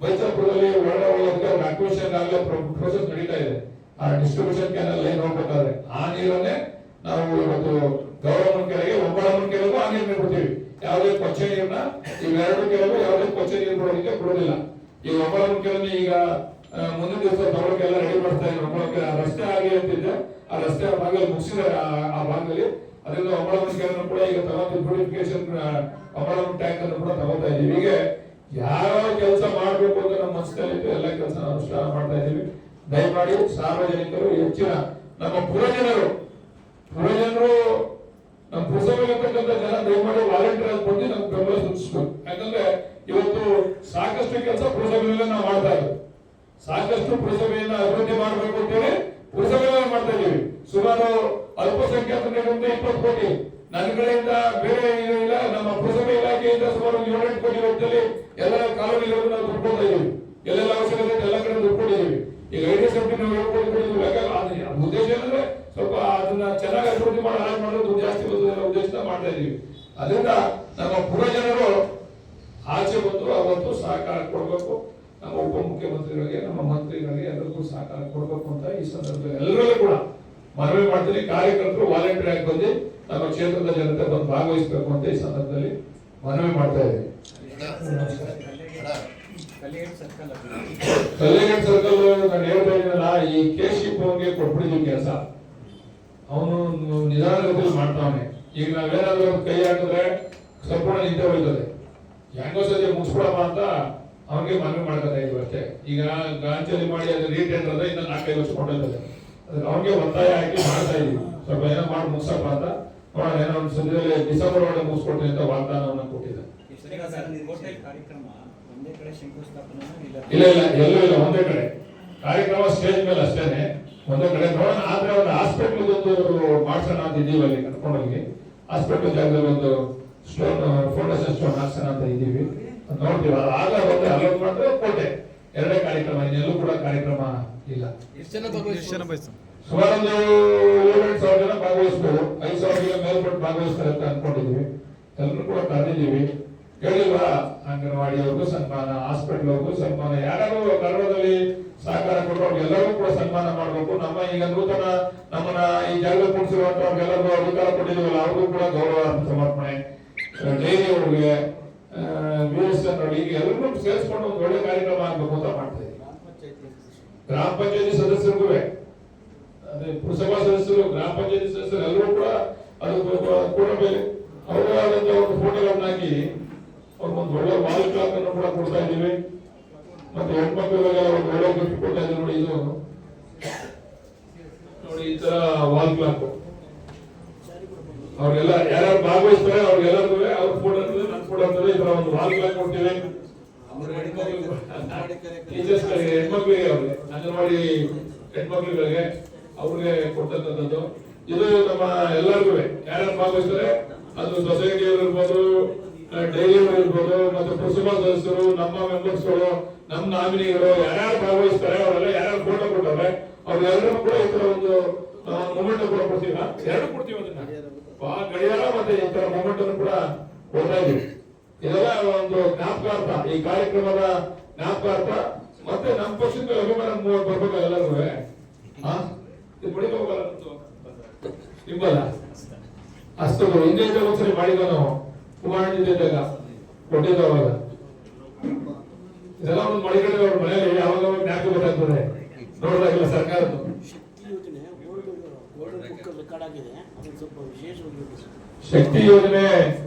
ಬೈಚಾಪುರದಲ್ಲಿ ಒಳಗಡೆ ಹೋಗೋದಕ್ಕೆ ಅಕ್ವಿಷನ್ ಆಗಲೇ ಪ್ರೋಸೆಸ್ ನಡೀತಾ ಇದೆ. ಆ ಡಿಸ್ಟ್ರಿಬ್ಯೂಷನ್ ಕ್ಯಾನಲ್ ಲೈನ್ ಹೋಗ್ಬೇಕಾದ್ರೆ ಆ ನೀರನ್ನೇ ನಾವು ಇವತ್ತು ಗೌರಮ್ಮನ ಕೆರೆಗೆ, ಒಬ್ಬಳಮ್ಮನ ಕೆರೆಗೂ ಆ ನೀರು ಬಿಡ್ತೀವಿ. ಯಾವುದೇ ಕೊಚ್ಚೆ ನೀರನ್ನ ಇವೆರಡು ಕೆರೆಗೂ ಯಾವುದೇ ಕೊಚ್ಚೆ ನೀರು ಬಿಡೋದಕ್ಕೆ ಬಿಡೋದಿಲ್ಲ. ಈ ಒಬ್ಬಳಮ್ಮನ ಕೆರೆನ ಈಗ ಮುಂದಿನ ದಿವಸ ತಗೊಳಕ್ಕೆಲ್ಲ ರೆಡಿ ಮಾಡ್ತಾ ಇದ್ರು. ಒಬ್ಬಳಕ್ಕೆ ರಸ್ತೆ ಆಗಿ ಅಂತಿದ್ದೆ, ಆ ರಸ್ತೆ ಭಾಗದಲ್ಲಿ ಮುಗಿಸಿದ್ದಾರೆ. ಆ ಭಾಗದಲ್ಲಿ ಅದರಿಂದ ಒಬ್ಬಳಮ್ಮನ ಕೆರೆಯನ್ನು ಕೂಡ ಈಗ ತಗೊಂಡು ಬ್ಯೂಟಿಫಿಕೇಶನ್ ಒಬ್ಬಳಮ್ಮನ ಟ್ಯಾಂಕ್ ಅನ್ನು ಕೂಡ ತಗೋತಾ ಇದೀವಿ. ಹೀಗೆ ಯಾವ ಕೆಲಸ ಮಾಡಬೇಕು ಅಂತ ನಮ್ಮ ಮನಸ್ಸಿನಲ್ಲಿ ಎಲ್ಲ ಕೆಲಸ ಅನುಷ್ಠಾನ ಮಾಡ್ತಾ ಇದ್ದೀವಿ. ದಯಮಾಡಿ ಸಾರ್ವಜನಿಕರು, ಹೆಚ್ಚಿನ ನಮ್ಮ ಪುರಜನರು ನಮ್ಮ ಪುರಸಭೆಗಿರ್ತಕ್ಕಂಥ ಜನ ದಯಮಾಡಿ ವಾಲಂಟಿಯರ್ ಆಗಿ ಬಂದು ನಮ್ಗೆ ಬೆಂಬಲ ಸೂಚಿಸಬೇಕು. ಯಾಕಂದ್ರೆ ಇವತ್ತು ಸಾಕಷ್ಟು ಕೆಲಸ ಪುರಸಭೆಯಲ್ಲೇ ನಾವು ಮಾಡ್ತಾ ಇದ್ದೀವಿ. ಸಾಕಷ್ಟು ಪುರಸಭೆಯನ್ನ ಅಭಿವೃದ್ಧಿ ಮಾಡಬೇಕು ಅಂತೇಳಿ ಪುರಸಭೆಯಲ್ಲೇ ಮಾಡ್ತಾ ಇದ್ದೀವಿ. ಸುಮಾರು ಅಲ್ಪಸಂಖ್ಯಾತರಿಗೆ 20 ಕೋಟಿ ನನ್ನ ಕಡೆಯಿಂದ ಬೇರೆ ಇಲ್ಲ, ನಮ್ಮ ಪುರಸಭೆ ಇಲಾಖೆಯಿಂದ ಸುಮಾರು 7-8 ಕೋಟಿ ವೆಚ್ಚದಲ್ಲಿ ಎಲ್ಲ ಕಾಲೋನಿಗಳನ್ನು ನಾವು ದುಡ್ಡು ಕೊಡ್ತಾ ಇದೀವಿ. ಎಲ್ಲೆಲ್ಲ ಅವಶ್ಯಕತೆ ಎಲ್ಲ ಕಡೆ ದುಡ್ಡು ಕೊಟ್ಟಿದ್ದೀವಿ. ಈಗ ಐಡಿಯಾ ಸೆಂಟ್ರಿ ನಾವು 7 ಕೋಟಿ ಕೊಟ್ಟಿದ್ದೀವಿ. ಉದ್ದೇಶ ಏನಂದ್ರೆ ಸ್ವಲ್ಪ ಅದನ್ನ ಚೆನ್ನಾಗಿ ಅಭಿವೃದ್ಧಿ ಮಾಡಿ ಹಾಳು ಮಾಡೋದು ದುಡ್ಡು ಜಾಸ್ತಿ ಬರ್ತದೆ ಅನ್ನೋ ಉದ್ದೇಶದಿಂದ ಮಾಡ್ತಾ ಇದೀವಿ. ಅದರಿಂದ ನಮ್ಮ ಪುರ ಜನರು ಆಚೆ ಬಂದು ಅವತ್ತು ಸಹಕಾರ ಕೊಡಬೇಕು. ನಮ್ಮ ಉಪಮುಖ್ಯಮಂತ್ರಿಗಳಿಗೆ, ನಮ್ಮ ಮಂತ್ರಿಗಳಿಗೆ ಎಲ್ಲರಿಗೂ ಸಹಕಾರ ಕೊಡಬೇಕು ಅಂತ ಈ ಸಂದರ್ಭದಲ್ಲಿ ಎಲ್ಲರಲ್ಲೂ ಕೂಡ ಮನವಿ ಮಾಡ್ತೀನಿ. ಕಾರ್ಯಕರ್ತರು ವಾಲಂಟಿಯರ್ ಆಗಿ ಬಂದು ನಮ್ಮ ಕ್ಷೇತ್ರದ ಜನತೆ ಬಂದು ಭಾಗವಹಿಸಬೇಕು ಅಂತ ಈ ಸಂದರ್ಭದಲ್ಲಿ ಮನವಿ ಮಾಡ್ತಾ ಇದ್ದೀವಿ. ಕಲ್ಲಿಗೇಟ್ ಸರ್ಕಲ್ ನಾನು ಹೇಳ್ತಾ ಇದ್ದೀನಲ್ಲ, ಈ KC ಕೊಟ್ಬಿಟ್ಟಿದ್ವಿ ಕೆಲಸ. ಅವನು ನಿಧಾನಗತಿಯಲ್ಲಿ ಮಾಡ್ತಾವನೆ. ಈಗ ನಾವೇನಾದ್ರೂ ಕೈ ಹಾಕಿದ್ರೆ ಸಂಪೂರ್ಣ ನಿಂತೆ ಹೋಯ್ತದೆ. ಹೆಂಗೋ ಸದ್ಯ ಮುಗಿಸ್ಬಿಡಪ್ಪ ಅಂತ ಅವನಿಗೆ ಮನವಿ ಮಾಡ್ಕೊತಾ ಇದ್ವಿ ಅಷ್ಟೇ. ಈಗ ಗಾಂಚಲಿ ಮಾಡಿ ಅದು ರೀಟೆಂಡರ್ ಅದ ಇನ್ನ 4-5 ವರ್ಷ ಕೊಂಡೋಗ್ತದೆ. ಅದಕ್ಕೆ ಅವನಿಗೆ ಒತ್ತಾಯ ಹಾಕಿ ಮಾಡ್ತಾ ಇದೀವಿ. ಸ್ವಲ್ಪ ಏನೋ ಮಾಡಿ ಮುಗಿಸಪ್ಪ ಅಂತ ನೋಡೋಣ. ಏನೋ ಒಂದು ಸದ್ಯದಲ್ಲಿ ಡಿಸೆಂಬರ್ ಒಳಗೆ ಮುಗಿಸ್ಕೊಡ್ತೀನಿ ಅಂತ ವಾಗ್ದಾನವನ್ನು ಕೊಟ್ಟಿದ್ದೆ. ಇಲ್ಲ ಇಲ್ಲ, ಎಲ್ಲೂ ಇಲ್ಲ, ಒಂದೇ ಕಡೆ ಕಾರ್ಯಕ್ರಮ ಸ್ಟೇಜ್ ಮೇಲೆ ಅಷ್ಟೇನೆ, ಒಂದೇ ಕಡೆ ನೋಡೋಣ. ಆದ್ರೆ ಒಂದು ಹಾಸ್ಪಿಟಲ್ ಒಂದು ಮಾಡ್ಸೋಣ ಅಂತ ಇದೀವಿ. ಅಲ್ಲಿ ಕರ್ಕೊಂಡೋಗಿ ಹಾಸ್ಪಿಟಲ್ ಜಾಗದಲ್ಲಿ ಒಂದು ಸ್ಟೋನ್ ಫೌಂಡೇಶನ್ ಸ್ಟೋನ್ ಹಾಕ್ಸೋಣ ಅಂತ ಇದೀವಿ. ನೋಡ್ತೀವಿ. ಆಗ ಒಂದು ಅಲೋಟ್ ಮಾಡಿದ್ರೆ ಕೋಟೆ 2 ಕಾರ್ಯಕ್ರಮ, ಇನ್ನೆಲ್ಲೂ ಕೂಡ ಕಾರ್ಯಕ್ರಮ ಇಲ್ಲ. ಸುಮಾರು ಒಂದು 7-8 ಸಾವಿರ ಜನ ಭಾಗವಹಿಸ್ಬೋದು. 5,000 ಜನ ಮೇಲ್ಪಟ್ಟು ಭಾಗವಹಿಸ್ತಾರೆ ಅಂತ ಅನ್ಕೊಂಡಿದೀವಿ. ಎಲ್ಲರೂ ಕೂಡ ಕರೆದಿದ್ದೀವಿ. ಹೇಳಿಲ್ವಾ, ಅಂಗನವಾಡಿಯವ್ರಿಗೂ ಸನ್ಮಾನ, ಹಾಸ್ಪಿಟಲ್ ಅವ್ರಿಗೂ ಸನ್ಮಾನ, ಯಾರು ಕನ್ನಡದಲ್ಲಿ ಸಹಕಾರ ಕೊಟ್ಟರು ಎಲ್ಲರೂ ಕೂಡ ಸನ್ಮಾನ ಮಾಡಬೇಕು. ನಮ್ಮ ಈಗ ನೂತನ ನಮ್ಮನ್ನ ಈ ಜಾಗ ಕೊಡಿಸಿರುವಂತವ್ರಿಗೆಲ್ಲರಿಗೂ ಅಧಿಕಾರ ಕೊಟ್ಟಿದ್ದೀವಲ್ಲ, ಅವ್ರಿಗೂ ಕೂಡ ಗೌರವ ಸಮರ್ಪಣೆ. ಡೈರಿ ಅವ್ರಿಗೆ, VSN ಅವ್ರಿಗೆ, ಈಗ ಎಲ್ಲರೂ ಸೇರಿಸ್ಕೊಂಡು ಒಂದು ಒಳ್ಳೆ ಕಾರ್ಯಕ್ರಮ ಆಗ್ಬೇಕು ಅಂತ ಮಾಡ್ತಾ ಇದ್ದೀವಿ. ಗ್ರಾಮ ಪಂಚಾಯತಿ ಸದಸ್ಯರಿಗೂ, ಅದೇ ಪುರಸಭಾ ಸದಸ್ಯರು, ಗ್ರಾಮ ಪಂಚಾಯತಿ ಸದಸ್ಯರು ಎಲ್ಲರೂ ಕೂಡ ಅದು ಕೂಡ ಮೇಲೆ ಅವರಾದಂತ ಒಂದು ಫೋಟೋಗಳನ್ನ ಹಾಕಿ ಅವ್ರಿಗೊಂದು ಒಳ್ಳೆ ವಾಲ್ ಕ್ಲಾಕ್ ಅನ್ನು ಕೂಡ ಕೊಡ್ತಾ ಇದ್ದೀವಿ. ಮತ್ತೆ ಹೆಣ್ಮಕ್ಳಿಗೆಲ್ಲ ಒಂದು ಒಳ್ಳೆ ಗಿಫ್ಟ್ ಕೊಡ್ತಾ ಇದ್ದೀವಿ. ನೋಡಿ, ಇದು ನೋಡಿ, ಈ ತರ ವಾಲ್ ಕ್ಲಾಕ್ ಅವ್ರಿಗೆಲ್ಲ ಯಾರ್ಯಾರು ಭಾಗವಹಿಸ್ತಾರೆ ಅವ್ರಿಗೆಲ್ಲರಿಗೂ ಅವ್ರ ಫೋಟೋ ಇರ್ತದೆ, ನನ್ನ ಫೋಟೋ ಇರ್ತದೆ. ಈ ತರ ಒಂದು ವಾಲ್ ಕ್ಲಾಕ್ ಕೊಡ್ತೀವಿ. ಟೀಚರ್ಸ್ಗಳಿಗೆ, ಹೆಣ್ಮಕ್ಳಿಗೆ, ಅವ್ರಿಗೆ ಅಂಗನವಾಡಿ ಹೆಣ್ಮಕ್ಳುಗಳಿಗೆ ಅವ್ರಿಗೆ ಕೊಡ್ತಕ್ಕಂಥದ್ದು. ಇದು ನಮ್ಮ ಎಲ್ಲರಿಗೂ ಯಾರ್ಯಾರು ಭಾಗವಹಿಸ್ತಾರೆ, ಅದು ಸೊಸೈಟಿಯವರು ಇರ್ಬೋದು, ಡೈರಿ ಅವರು ಇರ್ಬೋದು, ಮತ್ತೆ ಪುರಸಭಾ ಸದಸ್ಯರು, ನಮ್ಮ ಮೆಂಬರ್ಸ್ಗಳು, ನಮ್ಮ ನಾಮಿನಿಗಳು ಯಾರ್ಯಾರು ಭಾಗವಹಿಸ್ತಾರೆ ಅವರೆಲ್ಲ ಯಾರ್ಯಾರು ಫೋಟೋ ಕೊಟ್ಟವ್ರೆ ಅವ್ರೆಲ್ಲರೂ ಕೂಡ ಈ ತರ ಒಂದು ಮೊಮೆಂಟ್ ಕೂಡ ಕೊಡ್ತೀವಿ. 2 ಕೊಡ್ತೀವಿ. ಅದನ್ನ ಗಡಿಯಾರ ಮತ್ತೆ ಈ ತರ ಮೊಮೆಂಟ್ ಅನ್ನು ಕೂಡ ಕೊಡ್ತಾ ಇದೀವಿ. ಇದೆಲ್ಲ ಒಂದು ಜ್ಞಾಪಕಾರ್ಥ, ಈ ಕಾರ್ಯಕ್ರಮದ ಜ್ಞಾಪಕಾರ್ಥ. ಮತ್ತೆ ನಮ್ಮ ಪಕ್ಷಕ್ಕೆ ಅಭಿಮಾನ ಬರ್ಬೇಕು ಎಲ್ಲರೂ. ಇದು ಬಡಿಕೋಗಲ್ಲ ನಿಮ್ಮಲ್ಲ ಅಷ್ಟು ಹಿಂದೆ ಒಂದ್ಸರಿ ಮಾಡಿದ ನಾವು ಕುಮಾರಣ್ಣ ಇದ್ದಾಗ ಕೊಟ್ಟಿದ್ದವಾಗ ಇದೆಲ್ಲ ಒಂದು ಮಡಿಕಡೆ ಅವ್ರ ಮನೆಯಲ್ಲಿ ಯಾವಾಗ ಜ್ಞಾಪಕ ಗೊತ್ತಾಗ್ತದೆ ನೋಡಿದಾಗೆಲ್ಲ ಸರ್ಕಾರದ್ದು. ಶಕ್ತಿ ಯೋಜನೆ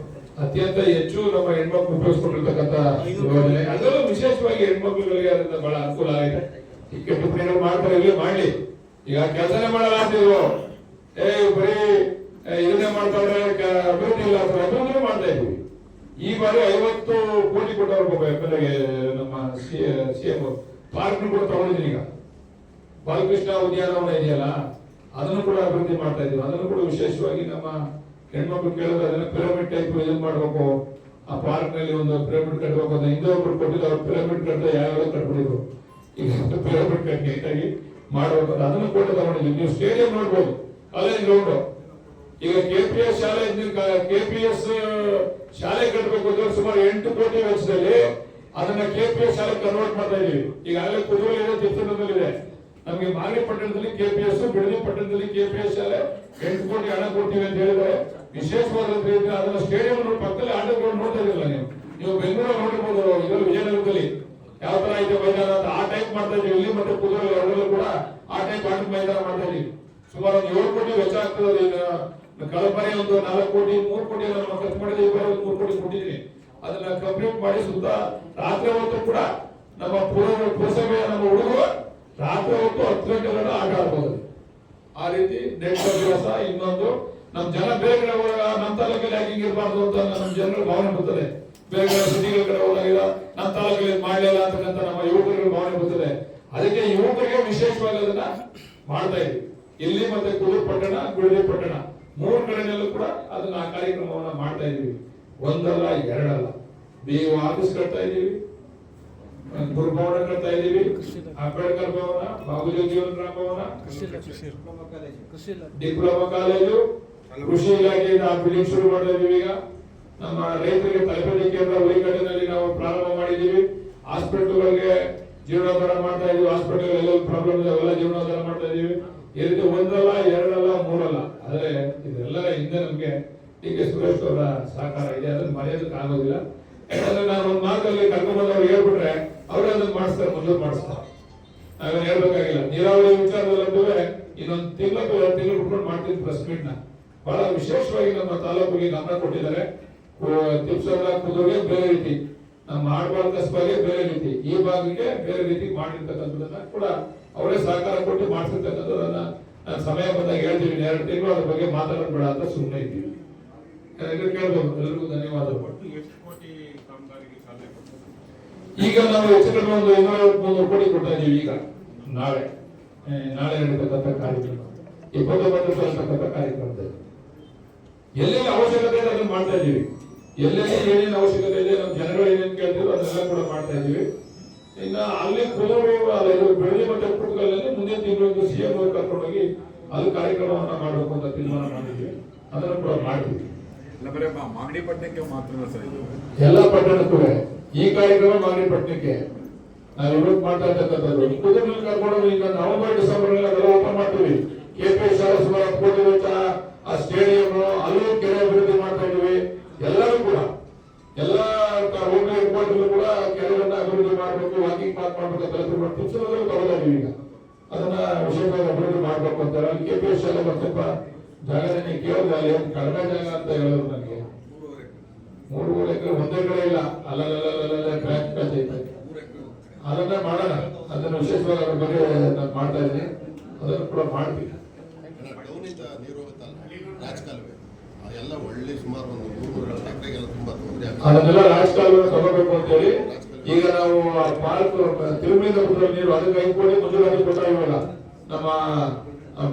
ಅತ್ಯಂತ ಹೆಚ್ಚು ನಮ್ಮ ಹೆಣ್ಮಕ್ಳು ಉಪಯೋಗಿಸ್ಕೊಂಡಿರ್ತಕ್ಕಂಥ ಯೋಜನೆ. ಅದರಲ್ಲೂ ವಿಶೇಷವಾಗಿ ಹೆಣ್ಮಕ್ಳುಗಳಿಗೆ ಅದರಿಂದ ಬಹಳ ಅನುಕೂಲ ಆಗಿದೆ. ಈ ಕೆಟ್ಟ ಪುಣ್ಯಗಳು ಮಾಡ್ತಾರೆ, ಇಲ್ಲಿ ಮಾಡ್ಲಿ. ಈಗ ಕೆಲಸನೇ ಮಾಡಲ್ಲ ಅಂತಿದ್ರು, ಬರೀ ಇದನ್ನೇ ಮಾಡ್ತಾವ್ರೆ, ಅಭಿವೃದ್ಧಿ ಇಲ್ಲ ಅಂತ ಅಭಿವೃದ್ಧಿ ಮಾಡ್ತಾ ಇದ್ವಿ. ಈ ಬಾರಿ 50 ಕೋಟಿ ಕೊಟ್ಟವ್ರು ಎಮ್ಮೆಲ್ಎಗೆ ನಮ್ಮ CM ಪಾರ್ಕ್ ಕೂಡ ತಗೊಂಡಿದ್ದೀನಿ. ಈಗ ಬಾಲಕೃಷ್ಣ ಉದ್ಯಾನವನ ಇದೆಯಲ್ಲ, ಅದನ್ನು ಕೂಡ ಅಭಿವೃದ್ಧಿ ಮಾಡ್ತಾ ಇದ್ವಿ. ಅದನ್ನು ಕೂಡ ವಿಶೇಷವಾಗಿ ನಮ್ಮ ಹೆಣ್ಮಕ್ಳು ಕೇಳಿದ್ರೆ ಅದನ್ನ ಪಿರಮಿಡ್ ಟೈಪ್ ಇದನ್ನ ಮಾಡ್ಬೇಕು, ಆ ಪಾರ್ಕ್ ನಲ್ಲಿ ಒಂದು ಪಿರಮಿಡ್ ಕಟ್ಟಬೇಕು ಅಂತ ಹಿಂದೆ ಒಬ್ರು ಕೊಟ್ಟಿದ್ದು. ಅವ್ರು ಪಿರಮಿಡ್ ಕಟ್ಟದೆ ಯಾವ್ಯಾವ ಕಟ್ಬಿಟ್ಟಿದ್ರು. ಈಗ ಪಿರಮಿಡ್ ಕಟ್ಟಿ ನೀಟಾಗಿ ಮಾಡ್ಬೇಕು, ಅದನ್ನು ಕೂಡ ತಗೊಂಡಿದ್ವಿ. ನೀವು ಸ್ಟೇಡಿಯಂ ನೋಡ್ಬೋದು, ಕಾಲೇಜ್ ಗ್ರೌಂಡ್. ಈಗ KPS ಶಾಲೆ, KPS ಶಾಲೆ ಕಟ್ಟಬೇಕು ಅಂದ್ರೆ ಸುಮಾರು 8 ಕೋಟಿ ವೆಚ್ಚದಲ್ಲಿ ಅದನ್ನ KPS ಶಾಲೆ ಕನ್ವರ್ಟ್ ಮಾಡ್ತಾ ಇದೀವಿ. ಈಗಾಗಲೇ ಕುದುರೆಲಿದೆ, ಚಿತ್ರದುರ್ಗದಲ್ಲಿದೆ. ನಮಗೆ ಮಾಗಡಿ ಪಟ್ಟಣದಲ್ಲಿ KPS, ಬಿಡದಿ ಪಟ್ಟಣದಲ್ಲಿ KPS ಶಾಲೆ 8 ಕೋಟಿ ಹಣ ಕೊಡ್ತೀವಿ ಅಂತ ಹೇಳಿದ್ರೆ ವಿಶೇಷವಾದ ರೀತಿಯಲ್ಲಿ ಅದನ್ನ ಸ್ಟೇಡಿಯಂ ಪಕ್ಕದಲ್ಲಿ ಆಟ ಗ್ರೌಂಡ್ ನೋಡ್ತಾ ಇದಿಲ್ಲ. ನೀವು ಬೆಂಗಳೂರು ನೋಡಿರ್ಬೋದು, ಇದರಲ್ಲಿ ವಿಜಯನಗರದಲ್ಲಿ ಯಾವ ತರ ಐತೆ ಮೈದಾನ ಅಂತ ಆ ಟೈಪ್ ಮಾಡ್ತಾ ಇದೀವಿ. ಇಲ್ಲಿ ಮತ್ತೆ ಕುದುರೆ ಎರಡರಲ್ಲೂ ಕೂಡ ಆ ಟೈಪ್ ಆಟದ ಮೈದಾನ ಮಾಡ್ತಾ ಇದೀವಿ. ಸುಮಾರು 7 ಕೋಟಿ ವೆಚ್ಚ ಆಗ್ತದೆ. ಈಗ ಕಳಪರಿ ಒಂದು 4 ಕೋಟಿ 3 ಕೋಟಿ ನಮ್ಮ ಖರ್ಚು ಮಾಡಿದ್ದೀವಿ. 3 ಕೋಟಿ ಕೊಟ್ಟಿದ್ದೀನಿ. ಅದನ್ನ ಕಂಪ್ಲೀಟ್ ಮಾಡಿ ಸುತ್ತ ರಾತ್ರಿ ಹೊತ್ತು ಕೂಡ ನಮ್ಮ ಪುರಸಭೆಯ ನಮ್ಮ ಹುಡುಗರು ರಾತ್ರಿ ಹೊತ್ತು 10 ಗಂಟೆಗಳ ಆಟ ಆಡ್ಬೋದು. ಆ ರೀತಿ ದಿವಸ ಇನ್ನೊಂದು ನಮ್ಮ ಜನ ಬೇರೆ ಕಡೆ ಹೋದಾಗ ನಮ್ಮ ತಾಲೂಕಲ್ಲಿ ಯಾಕೆ ಹಿಂಗಿರ್ಬಾರ್ದು ಅಂತ ನಮ್ಮ ಜನರ ಭಾವನೆ ಬರ್ತದೆ. ಬೇರೆ ಸಿಟಿಗಳ ಕಡೆ ಹೋದಾಗ ನಮ್ಮ ತಾಲೂಕಲ್ಲಿ ಮಾಡಲಿಲ್ಲ ಅಂತಕ್ಕಂಥ ನಮ್ಮ ಯುವಕರಿಗೆ ಭಾವನೆ ಬರ್ತದೆ. ಅದಕ್ಕೆ ಯುವಕರಿಗೆ ವಿಶೇಷವಾಗಿ ಅದನ್ನ ಮಾಡ್ತಾ ಇದ್ವಿ. ಇಲ್ಲಿ ಮತ್ತೆ ಕುದುರೆ ಪಟ್ಟಣ, ಬಿಡದಿ ಪಟ್ಟಣ 3 ಕಡೆಯಲ್ಲೂ ಕೂಡ ಅದನ್ನ ಆ ಕಾರ್ಯಕ್ರಮವನ್ನ ಮಾಡ್ತಾ ಇದೀವಿ. ಒಂದಲ್ಲ ಎರಡಲ್ಲ. BO ಆಫೀಸ್ ಕಟ್ತಾ ಇದೀವಿ, ಗುರುಭವನ ಕಟ್ತಾ ಇದೀವಿ, ಅಂಬೇಡ್ಕರ್ ಭವನ, ಬಾಬು ಜಗಜೀವನರಾಮ್ ಭವನ, ಡಿಪ್ಲೊಮಾ ಕಾಲೇಜು, ಕೃಷಿ ಇಲಾಖೆಯಿಂದ ಬಿಲ್ಡಿಂಗ್ ಶುರು ಮಾಡ್ತಾ ಇದೀವಿ. ಈಗ ನಮ್ಮ ರೈತರಿಗೆ ತರಬೇತಿ ಕೇಂದ್ರ ಹುಲಿಕಟ್ಟಿನಲ್ಲಿ ನಾವು ಪ್ರಾರಂಭ ಮಾಡಿದೀವಿ. ಹಾಸ್ಪಿಟಲ್ಗಳಿಗೆ ಜೀರ್ಣೋದ್ಧಾರ ಮಾಡ್ತಾ ಇದೀವಿ. ಹಾಸ್ಪಿಟಲ್ ಎಲ್ಲ ಪ್ರಾಬ್ಲಮ್ ಇದೆ, ಅವೆಲ್ಲ ಜೀರ್ಣೋದ್ಧಾರ ಮಾಡ್ತಾ ಇದೀವಿ. ಈ ರೀತಿ ಒಂದಲ್ಲ ಎರಡಲ್ಲ ಮೂರಲ್ಲ. ಆದ್ರೆ ಇದೆಲ್ಲರ ಹಿಂದೆ ನಮ್ಗೆ ಟಿ ಕೆ ಸುರೇಶ್ ಅವರ ಸಹಕಾರ ಇದೆ, ಅದನ್ನ ಮರೆಯೋದಕ್ಕೆ ಆಗೋದಿಲ್ಲ. ಯಾಕಂದ್ರೆ ನಾನು ಒಂದು ಮಾರ್ಗಲ್ಲಿ ಕರ್ಕೊಂಡ್ಬಂದವ್ರು ಹೇಳ್ಬಿಟ್ರೆ ಅವರೇ ಅದನ್ನ ಮಾಡಿಸ್ತಾರೆ, ಮುಂದೆ ಮಾಡಿಸ್ತಾರೆ. ನಾವೇನು ಹೇಳ್ಬೇಕಾಗಿಲ್ಲ. ನೀರಾವರಿ ವಿಚಾರದಲ್ಲಂತೂ ಇನ್ನೊಂದು ತಿಂಗಳು 2 ತಿಂಗಳು ಬಿಟ್ಕೊಂಡು ಮಾಡ್ತೀನಿ ಪ್ರೆಸ್ ಮೀಟ್ ನ. ಬಹಳ ವಿಶೇಷವಾಗಿ ನಮ್ಮ ತಾಲೂಕಿಗೆ ಗಮನ ಕೊಟ್ಟಿದ್ದಾರೆ. ತಿಪ್ಸಂದ್ರ ಕುದುರೆಗೆ ಬೇರೆ ರೀತಿ, ನಮ್ಮ ಆಡ್ಬಾಳ್ ಕಸ್ಬಾಗೆ ಬೇರೆ ರೀತಿ, ಈ ಭಾಗಕ್ಕೆ ಬೇರೆ ರೀತಿ ಮಾಡಿರ್ತಕ್ಕಂಥದ್ದನ್ನ ಕೂಡ ಅವರೇ ಸಹಕಾರ ಕೊಟ್ಟು ಮಾಡಿಸಿರ್ತಕ್ಕಂಥದ್ದನ್ನ ನಾನು ಸಮಯ ಬಂದಾಗ ಹೇಳ್ತೀವಿ. 2 ತಿಂಗಳು ಅದ್ರ ಬಗ್ಗೆ ಮಾತಾಡೋದು ಬೇಡ ಅಂತ ಸುಮ್ಮನೆ ಇದ್ದೀವಿ. ಕೇಳ್ಬೋದು. ಎಲ್ಲರಿಗೂ ಧನ್ಯವಾದಗಳು. ಈಗ ನಾವು ಹೆಚ್ಚು ಕಡಿಮೆ ಒಂದು 253 ಕೋಟಿ ಕೊಡ್ತಾ ಇದೀವಿ. ಈಗ ನಾಳೆ ನಡೀತಕ್ಕಂಥ ಕಾರ್ಯಕ್ರಮ 29 ಅಂತಕ್ಕಂಥ ಕಾರ್ಯಕ್ರಮದಲ್ಲಿ ಎಲ್ಲೆಲ್ಲಿ ಅವಶ್ಯಕತೆ ಇದೆ ಅದನ್ನ ಮಾಡ್ತಾ ಇದೀವಿ. ಎಲ್ಲೆಲ್ಲಿ ಏನೇನು ಅವಶ್ಯಕತೆ ಇದೆ, ನಮ್ಮ ಜನಗಳು ಏನೇನು ಕೇಳ್ತಿದ್ರು ಅದನ್ನೆಲ್ಲ ಕೂಡ ಮಾಡ್ತಾ ಇದೀವಿ. ಇನ್ನ ಅಲ್ಲಿ ಬೆಳಗ್ಗೆ ಮತ್ತೆ ಪುಟ್ಟಗಳಲ್ಲಿ ಮುಂದಿನ ತಿಂಗಳು CM ಕರ್ಕೊಂಡೋಗಿ ಅಲ್ಲಿ ಕಾರ್ಯಕ್ರಮವನ್ನ ಮಾಡಬೇಕು ಅಂತ ತೀರ್ಮಾನ ಮಾಡಿದ್ವಿ. ಅದನ್ನು ಕೂಡ ಮಾಡ್ತೀವಿ. ಮಾಗಡಿ ಪಟ್ಟಣಕ್ಕೆ ಮಾತ್ರ ಸರ್, ಎಲ್ಲ ಪಟ್ಟಣಕ್ಕೂ ಈ ಕಾರ್ಯಕ್ರಮ ಮಾಗಡಿ ಪಟ್ಟಣಕ್ಕೆ ನಾವು ಇವತ್ತು ಮಾಡ್ತಾ ಇರ್ತಕ್ಕಂಥದ್ದು. ಕುದುರೆನಲ್ಲಿ ಕರ್ಕೊಂಡು ಈಗ ನವೆಂಬರ್ ಡಿಸೆಂಬರ್ ಅದೆಲ್ಲ ಓಪನ್ ಮಾಡ್ತೀವಿ. KP ಶಾಲೆ ಸುಮಾರು 10 ಕೋಟಿ ವೆಚ್ಚ, ಆ ಸ್ಟೇಡಿಯಂ, ಅಲ್ಲೂ ಕೆರೆ ಅಭಿವೃದ್ಧಿ ಮಾಡ್ತಾ ಇದೀವಿ. ಎಲ್ಲರೂ ಕೂಡ ಎಲ್ಲ ಹೋಗ್ಲಿ ಹೆಡ್ಕ್ವಾರ್ಟರ್ ಕೂಡ ಕೆರೆಗಳನ್ನ ಅಭಿವೃದ್ಧಿ ಮಾಡಬೇಕು, ವಾಕಿಂಗ್ ಪಾರ್ಕ್ ಮಾಡಬೇಕು ಅಂತ ತಿಳ್ಸೋದ್ರಲ್ಲಿ ತಗೋತಾ ಇದೀವಿ. ಈಗ ಅದನ್ನ ವಿಶೇಷವಾಗಿ ಅಭಿವೃದ್ಧಿ ಮಾಡ್ಬೇಕು ಅಂತಾರೆ. ಅಲ್ಲಿ KP ಶಾಲೆ ಸ್ವಲ್ಪ ಜಾಗದಲ್ಲಿ ಕೇಳಿದ್ರೆ ಅಲ್ಲಿ ಕಡಿಮೆ ಜಾಗ ಅಂತ ಹೇಳಿದ್ರು ನನಗೆ. 3 ಎಕರೆ ಒಂದೇ ಕಡೆ ಇಲ್ಲ, ಅಲ್ಲಲ್ಲ ಕ್ರ್ಯಾಚ್ ಐತೆ. ಅದನ್ನ ಮಾಡೋಣ. ಅದನ್ನ ವಿಶೇಷವಾಗಿ ಅದ್ರ ಬಗ್ಗೆ ನಾನು ಮಾಡ್ತಾ ಇದ್ದೀನಿ. ಅದನ್ನು ಕೂಡ ಮಾಡ್ತೀವಿ. ಎಲ್ಲ ಒಳ್ಳೆ ಸುಮಾರು ಒಂದು 300 ಎಕರೆಗೆಲ್ಲ ತುಂಬಾ ತೊಂದರೆ ಆಗುತ್ತೆ. ಅದನ್ನೆಲ್ಲ ರಾಜಕಾಲುವೆ ತಗೋಬೇಕು ಅಂತ ಹೇಳಿ ಈಗ ನಾವು ಪಾರ್ಕ್ ತಿರುಮಲಿಂದ ನೀರು ಅದಕ್ಕೆ 5 ಕೋಟಿ ಮಂಜೂರಾತಿ ಕೊಟ್ಟ. ಇವಾಗ ನಮ್ಮ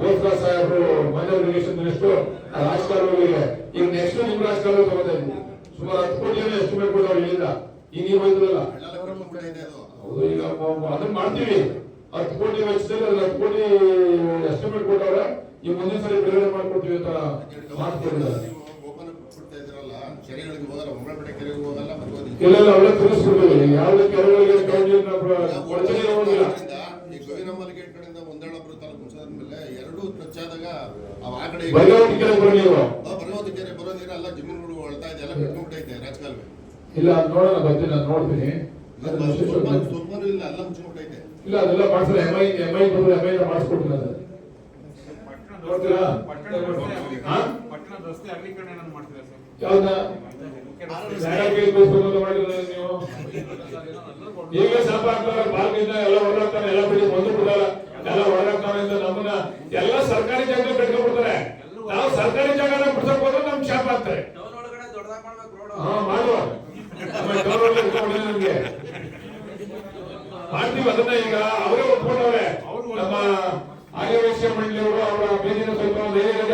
ಬೋಸ್ರಾಜ್ ಸಾಹೇಬರು ಮೈನರ್ ಇರಿಗೇಷನ್ ಮಿನಿಸ್ಟರ್ ರಾಜಕಾಲುವೆಗೆ ಈಗ ನೆಕ್ಸ್ಟ್ ನಿಮ್ಮ ರಾಜಕಾಲುವೆ ತಗೋತಾ ಇದ್ವಿ. ಸುಮಾರು 10 ಕೋಟಿಯನ್ನು ಎಸ್ಟಿಮೇಟ್ ಕೊಟ್ಟವ್ರು ಇಲ್ಲಿಂದ. ಈಗ ನೀವು ಹೋಯ್ತಲ್ಲ, ಹೌದು, ಈಗ ಅದನ್ನ ಮಾಡ್ತೀವಿ. 10 ಕೋಟಿ ವೆಚ್ಚದಲ್ಲಿ ಅದ್ರ 10 ಕೋಟಿ ಎಸ್ಟಿಮೇಟ್ ಕೊಟ್ಟವ್ರೆ. ಈ ಮುಂದಿನ ಸರಿ ಬಿಡುಗಡೆ ಮಾಡ್ಕೊಡ್ತೀವಿ ಅಂತ ಮಾತುಕೊಂಡಿದ್ದಾರೆ. ಕೆಲವೆಲ್ಲ ಅವರೇ ತಿಳಿಸ್ಬಿಡ್ತೀವಿ. ಯಾವುದೇ ಕೆರೆಗಳಿಗೆ ಹೋಗಿಲ್ಲ. ಇಲ್ಲ ಅದ್ ನೋಡೋಣ, ಬರ್ತೀನಿ, ನಾನು ನೋಡ್ತೀನಿ. ಇಲ್ಲ ಅದೆಲ್ಲ ಮಾಡ್ತಾರೆ. MI ಮಾಡಿಸ್ಕೊಡ್ತೀನಿ. ಅದು ನೋಡ್ತೀರಾ? ಯಾವ್ದ ನೀವು ಈಗ ಶಾಪ ಹಾಕ್ತಾರೆ, ಬಾಲ್ಗಿಂದ ಎಲ್ಲ ಹೊರಗಾಗ್ತಾನೆ, ಎಲ್ಲ ಬಿಡಿ ಬಂದು ಬಿಡಲ್ಲ, ಎಲ್ಲ ಹೊರಗಾಗ್ತಾನೆ ಅಂತ ನಮ್ಮನ್ನ ಎಲ್ಲ ಸರ್ಕಾರಿ ಜಾಗ ಕಟ್ಕೊಂಡ್ಬಿಡ್ತಾರೆ. ನಾವು ಸರ್ಕಾರಿ ಜಾಗನ ಬಿಡ್ಸಕ್ ಹೋದ್ರೆ ನಮ್ಗೆ ಶಾಪ ಹಾಕ್ತಾರೆ. ಮಾಡುವ ನಮ್ಗೆ ಮಾಡ್ತೀವಿ ಅದನ್ನ. ಈಗ ಅವರೇ ಒಪ್ಕೊಂಡವ್ರೆ. ನಮ್ಮ ಆರ್ಯವೈಶ್ಯ ಮಂಡಳಿಯವರು ಅವರ ಬೇದಿನ ಸ್ವಲ್ಪ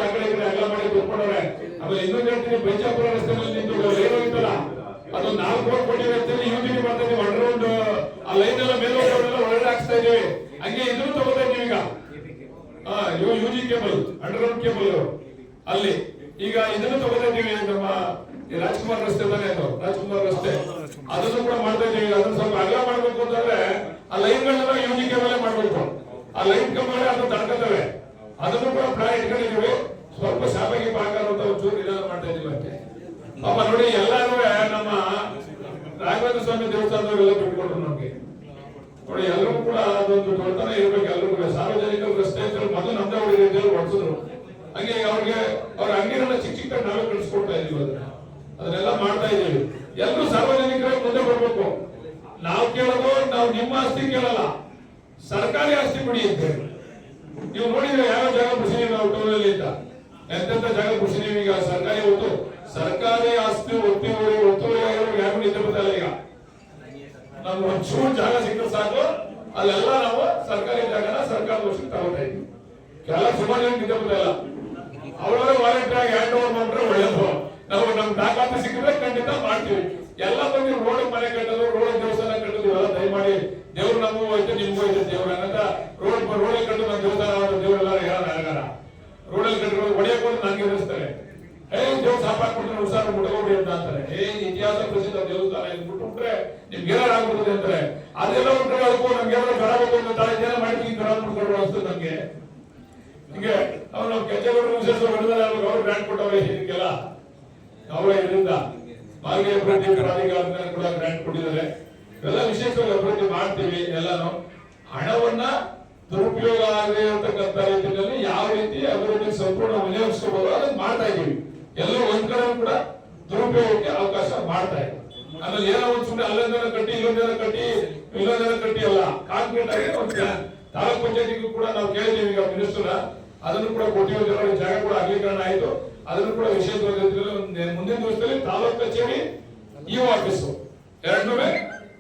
ಆ ಕಡೆ ಎಲ್ಲ ಮಾಡಿ ಒಪ್ಕೊಂಡವ್ರೆ. ಆಮೇಲೆ ಇನ್ನೊಂದು ಹೇಳ್ತೀನಿ, ಬೈಚಾಪುರ ರಸ್ತೆಯಲ್ಲಿ ನಿಂತು ಲೈನ್ ಹೋಗಿತ್ತಲ್ಲ, ಅದು 4 ಕೋಟಿ ವೆಚ್ಚದಲ್ಲಿ ಯೂಜಿಡಿ ಮಾಡ್ತಾ ಇದೀವಿ. ಅಂಡರ್ಗ್ರೌಂಡ್ ಆ ಲೈನ್ ಎಲ್ಲ ಮೇಲೆ ಹೋಗೋರೆಲ್ಲ ಒಳಗಡೆ ಹಾಕ್ಸ್ತಾ ಇದೀವಿ. ಹಂಗೆ ಇದನ್ನು ತಗೋತಾ ಇದೀವಿ. ಈಗ UG ಕೇಬಲ್, ಅಂಡರ್ಗ್ರೌಂಡ್ ಕೇಬಲ್ ಅಲ್ಲಿ ಈಗ ಇದನ್ನು ತಗೋತಾ ಇದೀವಿ. ನಮ್ಮ ರಾಜ್ಕುಮಾರ್ ರಸ್ತೆ ತಾನೇ, ಅದು ರಾಜ್ಕುಮಾರ್ ರಸ್ತೆ, ಅದನ್ನು ಕೂಡ ಮಾಡ್ತಾ ಇದೀವಿ. ಅದನ್ನ ಸ್ವಲ್ಪ ಅಗಲ ಮಾಡ್ಬೇಕು ಅಂತಂದ್ರೆ ಆ ಲೈನ್ಗಳನ್ನ UG ಕೇಬಲ್ ಮಾಡ್ಬೇಕು. ಆ ಲೈನ್ ಕಂಬಗಳೇ ಅದನ್ನು ತಡ್ಕೊತವೆ. ಅದನ್ನು ಕೂಡ ಪ್ಲಾನ್ ಇಟ್ಕೊಂಡಿದೀವಿ. ಸ್ವಲ್ಪ ಶಾಪಿಗೆ ಬಾಕಾರ ಅಂತ ಒಂಚೂರು ನಿಧಾನ ಮಾಡ್ತಾ ಇದೀವಿ ಅಷ್ಟೇ. ಪಾಪ ನೋಡಿ, ಎಲ್ಲಾರು ನಮ್ಮ ರಾಘವೇಂದ್ರ ಸ್ವಾಮಿ ದೇವಸ್ಥಾನದವರೆಲ್ಲ ಬಿಟ್ಕೊಟ್ರು ನಮ್ಗೆ. ನೋಡಿ, ಎಲ್ಲರೂ ಕೂಡ ಅದೊಂದು ದೊಡ್ಡತನ ಇರ್ಬೇಕು. ಎಲ್ಲರೂ ಕೂಡ ಸಾರ್ವಜನಿಕ ರಸ್ತೆ ಅಂತ ಮೊದಲು ನಮ್ದೇ ಹೊಡಿದ್ರು, ಹೊಡ್ಸಿದ್ರು. ಹಂಗೆ ಅವ್ರಿಗೆ ಅವ್ರ ಅಂಗಡಿಗಳನ್ನ ಚಿಕ್ಕ ನಾವೇ ಕಳಿಸ್ಕೊಡ್ತಾ ಇದೀವಿ. ಅದನ್ನೆಲ್ಲ ಮಾಡ್ತಾ ಇದೀವಿ. ಎಲ್ಲರೂ ಸಾರ್ವಜನಿಕರಾಗಿ ಮುಂದೆ ಬರ್ಬೇಕು. ನಾವು ಕೇಳೋದು, ನಾವು ನಿಮ್ಮ ಆಸ್ತಿ ಕೇಳಲ್ಲ, ಸರ್ಕಾರಿ ಆಸ್ತಿ ಕೊಡಿ ಅಂತ ಹೇಳಿ. ನೀವು ನೋಡಿದ್ರೆ ಯಾವ ಜಾಗ ಬಿಡಿಸಿದೀವಿ ನಾವು ಟೌನಲ್ಲಿ ಅಂತ, ಎಂತೆಂತ ಜಾಗ ಬಿಡಿಸಿದೀವಿ. ಈಗ ಸರ್ಕಾರಿ ಒತ್ತು, ಸರ್ಕಾರಿ ಆಸ್ತಿ ಒತ್ತುವರಿ ಆಗಿರೋರು ಯಾರು ನಿದ್ದೆ ಬರ್ತಾಯಿಲ್ಲ. ಈಗ ನಮ್ಗೆ ಒಂಚೂರು ಜಾಗ ಸಿಕ್ಕರೆ ಸಾಕು, ಅಲ್ಲೆಲ್ಲ ನಾವು ಸರ್ಕಾರಿ ಜಾಗನ ಸರ್ಕಾರದ ವರ್ಷಕ್ಕೆ ತಗೋತಾ ಇದ್ವಿ. ಕೆಲ ಸುಮಾರು ಜನ ನಿದ್ದೆ ಬರ್ತಾ ಇಲ್ಲ. ಅವರವರೇ ವಾಲಂಟಿಯರ್ ಆಗಿ ಹ್ಯಾಂಡ್ ಓವರ್ ಮಾಡಿದ್ರೆ ಒಳ್ಳೇದು. ನಾವು ನಮ್ ದಾಖಲಾತಿ ಸಿಕ್ಕಿದ್ರೆ ಖಂಡಿತ ಮಾಡ್ತೀವಿ. ಎಲ್ಲ ಬಂದು ರೋಡ್ ಮನೆ ಕಟ್ಟೋದು, ರೋಡ್ ದೇವಸ್ಥಾನ ಕಟ್ಟೋದು ಇವೆಲ್ಲ ದಯಮಾಡಿ ದೇವ್ರು ನಮಗೂ ಹೋಯ್ತು ನಿಮ್ಗೂ ಹೋಯ್ತು ದೇವ್ರ ಅಂತ ರೋಡ್ ಕಟ್ಟು ನಮ್ಮ ದೇವಸ್ಥಾನ ದೇವರೆಲ್ಲ ಹೇಳೋಣ. ರೋಡಲ್ಲಿ ಕಟ್ಟಿರೋ ಹೊಡೆಯಕ್ಕೆ ಹೋದ್ರೆ ನಂಗೆ ಎದುರಿಸ್ತಾರೆ. ದೇವ್ರು ಸಾಪಾಕ್ಬಿಟ್ರೆ ಹುಷಾರು ಮುಟ್ಕೋಬಿಡಿ ಅಂತ ಅಂತಾರೆ. ಇತಿಹಾಸ ಪ್ರಸಿದ್ಧ ದೇವಸ್ಥಾನ ಬಿಟ್ಬಿಟ್ರೆ ನಿಮ್ಗೆ ಏನಾರು ಆಗ್ಬಿಡುತ್ತೆ ಅಂತಾರೆ. ಅದೆಲ್ಲ ಒಂದ್ ಕಡೆ ಅದಕ್ಕೂ ನಮ್ಗೆ ಏನಾದ್ರು ಬರಬೇಕು ಅಂತ ತಾಯಿ ಜನ ಮಾಡಿ ಈ ತರ ಮುಟ್ಕೊಂಡು ಅನ್ಸ್ತದೆ ನಮ್ಗೆ. ಹೀಗೆ ಅವ್ರು ಕೆಂಚೇಗೌಡರು ವಿಶೇಷ ಅವ್ರು ಗ್ರಾಂಟ್ ಕೊಟ್ಟವ್ರೆ ಇದಕ್ಕೆಲ್ಲ. ಅವರ ಇದರಿಂದ ಮಾರ್ಗ ಅಭಿವೃದ್ಧಿ ಪ್ರಾಧಿಕಾರದಿಂದ ಕೂಡ ಗ್ರಾಂಟ್ ಕೊಟ್ಟಿದ್ದಾರೆ. ಎಲ್ಲ ವಿಶೇಷವಾಗಿ ಅಭಿವೃದ್ಧಿ ಮಾಡ್ತೀವಿ. ಎಲ್ಲಾನು ಹಣವನ್ನ ದುರುಪಯೋಗ ಆಗದೆ ಇರತಕ್ಕಂತ ರೀತಿಯಲ್ಲಿ ಯಾವ ರೀತಿ ಅಭಿವೃದ್ಧಿ ಸಂಪೂರ್ಣ ವಿನಿಯೋಗಿಸಬಹುದು ಅದನ್ನ ಮಾಡ್ತಾ ಇದೀವಿ. ಎಲ್ಲ ಒಂದ್ ಕಡೆ ಕೂಡ ದುರುಪಯೋಗಕ್ಕೆ ಅವಕಾಶ ಮಾಡ್ತಾ ಇದೆ. ಆಮೇಲೆ ಏನೋ ಒಂದ್ ಸುಮ್ಮನೆ ಅಲ್ಲೊಂದರ ಕಟ್ಟಿ ಇಲ್ಲೊಂದರ ಕಟ್ಟಿ ಅಲ್ಲ, ಕಾಂಕ್ರೀಟ್ ಆಗಿ ಒಂದು ತಾಲೂಕ್ ಪಂಚಾಯತಿಗೂ ಕೂಡ ನಾವು ಕೇಳಿದೀವಿ ಈಗ ಮಿನಿಸ್ಟರ್, ಅದನ್ನು ಕೂಡ ಕೊಟ್ಟಿರೋ ಜಾಗ ಕೂಡ ಅಗಲೀಕರಣ ಆಯ್ತು. ಅದನ್ನು ಕೂಡ ವಿಶೇಷವಾಗಿ ಮುಂದಿನ ದಿವಸದಲ್ಲಿ ತಾಲೂಕ್ ಕಚೇರಿ ಇಒ ಆಫೀಸು ಎರಡನ್ನೂ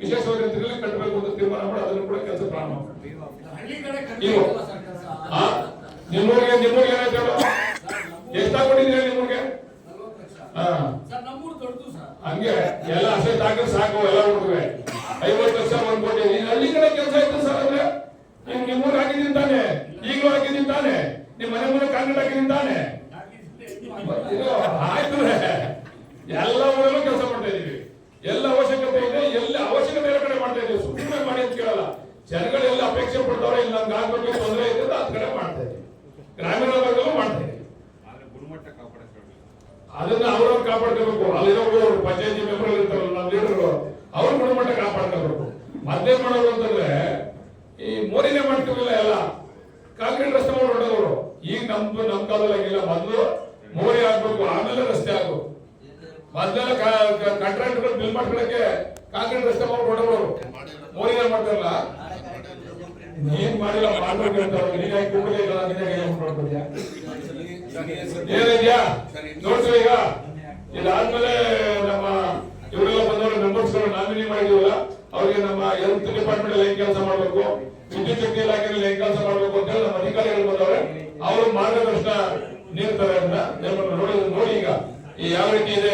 ವಿಶೇಷವಾಗಿ ರೀತಿಯಲ್ಲಿ ಕಟ್ಟಬೇಕು ಅಂತ ತೀರ್ಮಾನ ಮಾಡಿ ಅದನ್ನು ಕೂಡ ಕೆಲಸ ಪ್ರಾರಂಭ ನಿಮ್ಮೂರಿಗೆ ಏನಾಯ್ತು ಎಷ್ಟಾಗ್ಬಿಟ್ಟಿದ್ರೆ ನಿಮ್ಮೂರಿಗೆ? ಹಂಗೆ ಎಲ್ಲ ಅಸೆಟ್ ಹಾಕಿದ್ರೆ ಸಾಕು ಎಲ್ಲ ಹುಡುಗರೆ 50 ಲಕ್ಷ 1 ಕೋಟಿ. ಹಳ್ಳಿ ಕಡೆ ಕೆಲಸ ಆಯ್ತು ಸರ್ ಅಂದ್ರೆ ನಿಮ್ಮೂರು ಹಾಕಿದ್ದೀನಿ ತಾನೆ, ಈಗಲೂ ಹಾಕಿದ್ದೀನಿ ತಾನೆ, ನಿಮ್ ಮನೆ ಮುಂದೆ ಕಾಂಕ್ರೀಟ್ ಹಾಕಿದ್ದೀನಿ ತಾನೆ. ಆಯ್ತು, ಎಲ್ಲ ಊರಲ್ಲೂ ಕೆಲಸ ಮಾಡ್ತಾ ಇದೀವಿ. ಎಲ್ಲ ಅವಶ್ಯಕತೆ ಇದೆ, ಎಲ್ಲ ಅವಶ್ಯಕತೆ ಇರೋ ಕಡೆ ಮಾಡ್ತಾ ಇದೀವಿ. ಸುಮ್ಮನೆ ಮಾಡಿ ಅಂತ ಕೇಳಲ್ಲ. ಜನಗಳು ಎಲ್ಲ ಅಪೇಕ್ಷೆ ಪಡ್ತಾವ್ರೆ, ಇಲ್ಲಿ ನಮ್ಗೆ ಆಗ್ಬೇಕು ತೊಂದರೆ ಇದೆ ಅದ್ ಕಡೆ ಮಾಡ್ತಾ ಇದೀವಿ. ಗ್ರಾಮೀಣ ಭಾಗದಲ್ಲೂ ಮಾಡ್ತಾ ಇದೀವಿ. ಅದನ್ನ ಅವ್ರವ್ರು ಕಾಪಾಡ್ಕೋಬೇಕು. ಅಲ್ಲಿರೋರು ಪಂಚಾಯತಿ ಮೆಂಬರ್ ಇರ್ತಾರಲ್ಲ, ನಮ್ಮ ಲೀಡರ್ ಅವ್ರ ಗುಣಮಟ್ಟ ಕಾಪಾಡ್ಕೋಬೇಕು. ಮದ್ದೆ ಮಾಡೋರು ಅಂತಂದ್ರೆ ಈ ಮೋರಿನೇ ಮಾಡ್ತಿರ್ಲಿಲ್ಲ, ಎಲ್ಲ ಕಾಂಕ್ರೀಟ್ ರಸ್ತೆ ಮಾಡಿ ಹೊರಡೋರು. ಈಗ ನಮ್ ಕಾಲದಲ್ಲಿ ಆಗಿಲ್ಲ. ಮೊದ್ಲು ಮೋರಿ ಆಗ್ಬೇಕು, ಆಮೇಲೆ ರಸ್ತೆ ಆಗ್ಬೇಕು. ಮೊದ್ಲೆಲ್ಲ ಕಾಂಟ್ರಾಕ್ಟರ್ ಬಿಲ್ ಮಾಡ್ಕೊಳಕ್ಕೆ ಕಾಂಕ್ರೀಟ್ ರಸ್ತೆ ಮಾಡಿ ಹೊರಡೋರು, ಮೋರಿನೇ ಮಾಡ್ತಾರಲ್ಲ. ನೀನ್ ಮಾಡಿಲ್ಲ, ಮಾಡ್ಬೇಕು ಅಂತ ನೀನಾಗಿ ಕೂಡಲೇ ಏನಿದ್ಯಾ ನೋಡ್ತೀವಿ. ಈಗ ಇದಾದ್ಮೇಲೆ ನಮ್ಮ ಇವರೆಲ್ಲ ಬಂದವರು ಮೆಂಬರ್ಸ್ ನಾಮಿನಿ ಮಾಡಿದೀವಲ್ಲ, ಅವ್ರಿಗೆ ನಮ್ಮ ಹೆಲ್ತ್ ಡಿಪಾರ್ಟ್ಮೆಂಟ್ ಅಲ್ಲಿ ಹೆಂಗ್ ಕೆಲಸ ಮಾಡ್ಬೇಕು, ವಿದ್ಯುತ್ ಶಕ್ತಿ ಇಲಾಖೆಯಲ್ಲಿ ಹೆಂಗ್ ಕೆಲಸ ಮಾಡ್ಬೇಕು ಅಂತ ಹೇಳಿ ನಮ್ಮ ಅಧಿಕಾರಿಗಳು ಬಂದವ್ರೆ. ಅವರು ಮಾರ್ಗದರ್ಶನ ನೀಡ್ತಾರೆ. ಅದನ್ನ ನೋಡಿ ಈಗ ಯಾವ ರೀತಿ ಇದೆ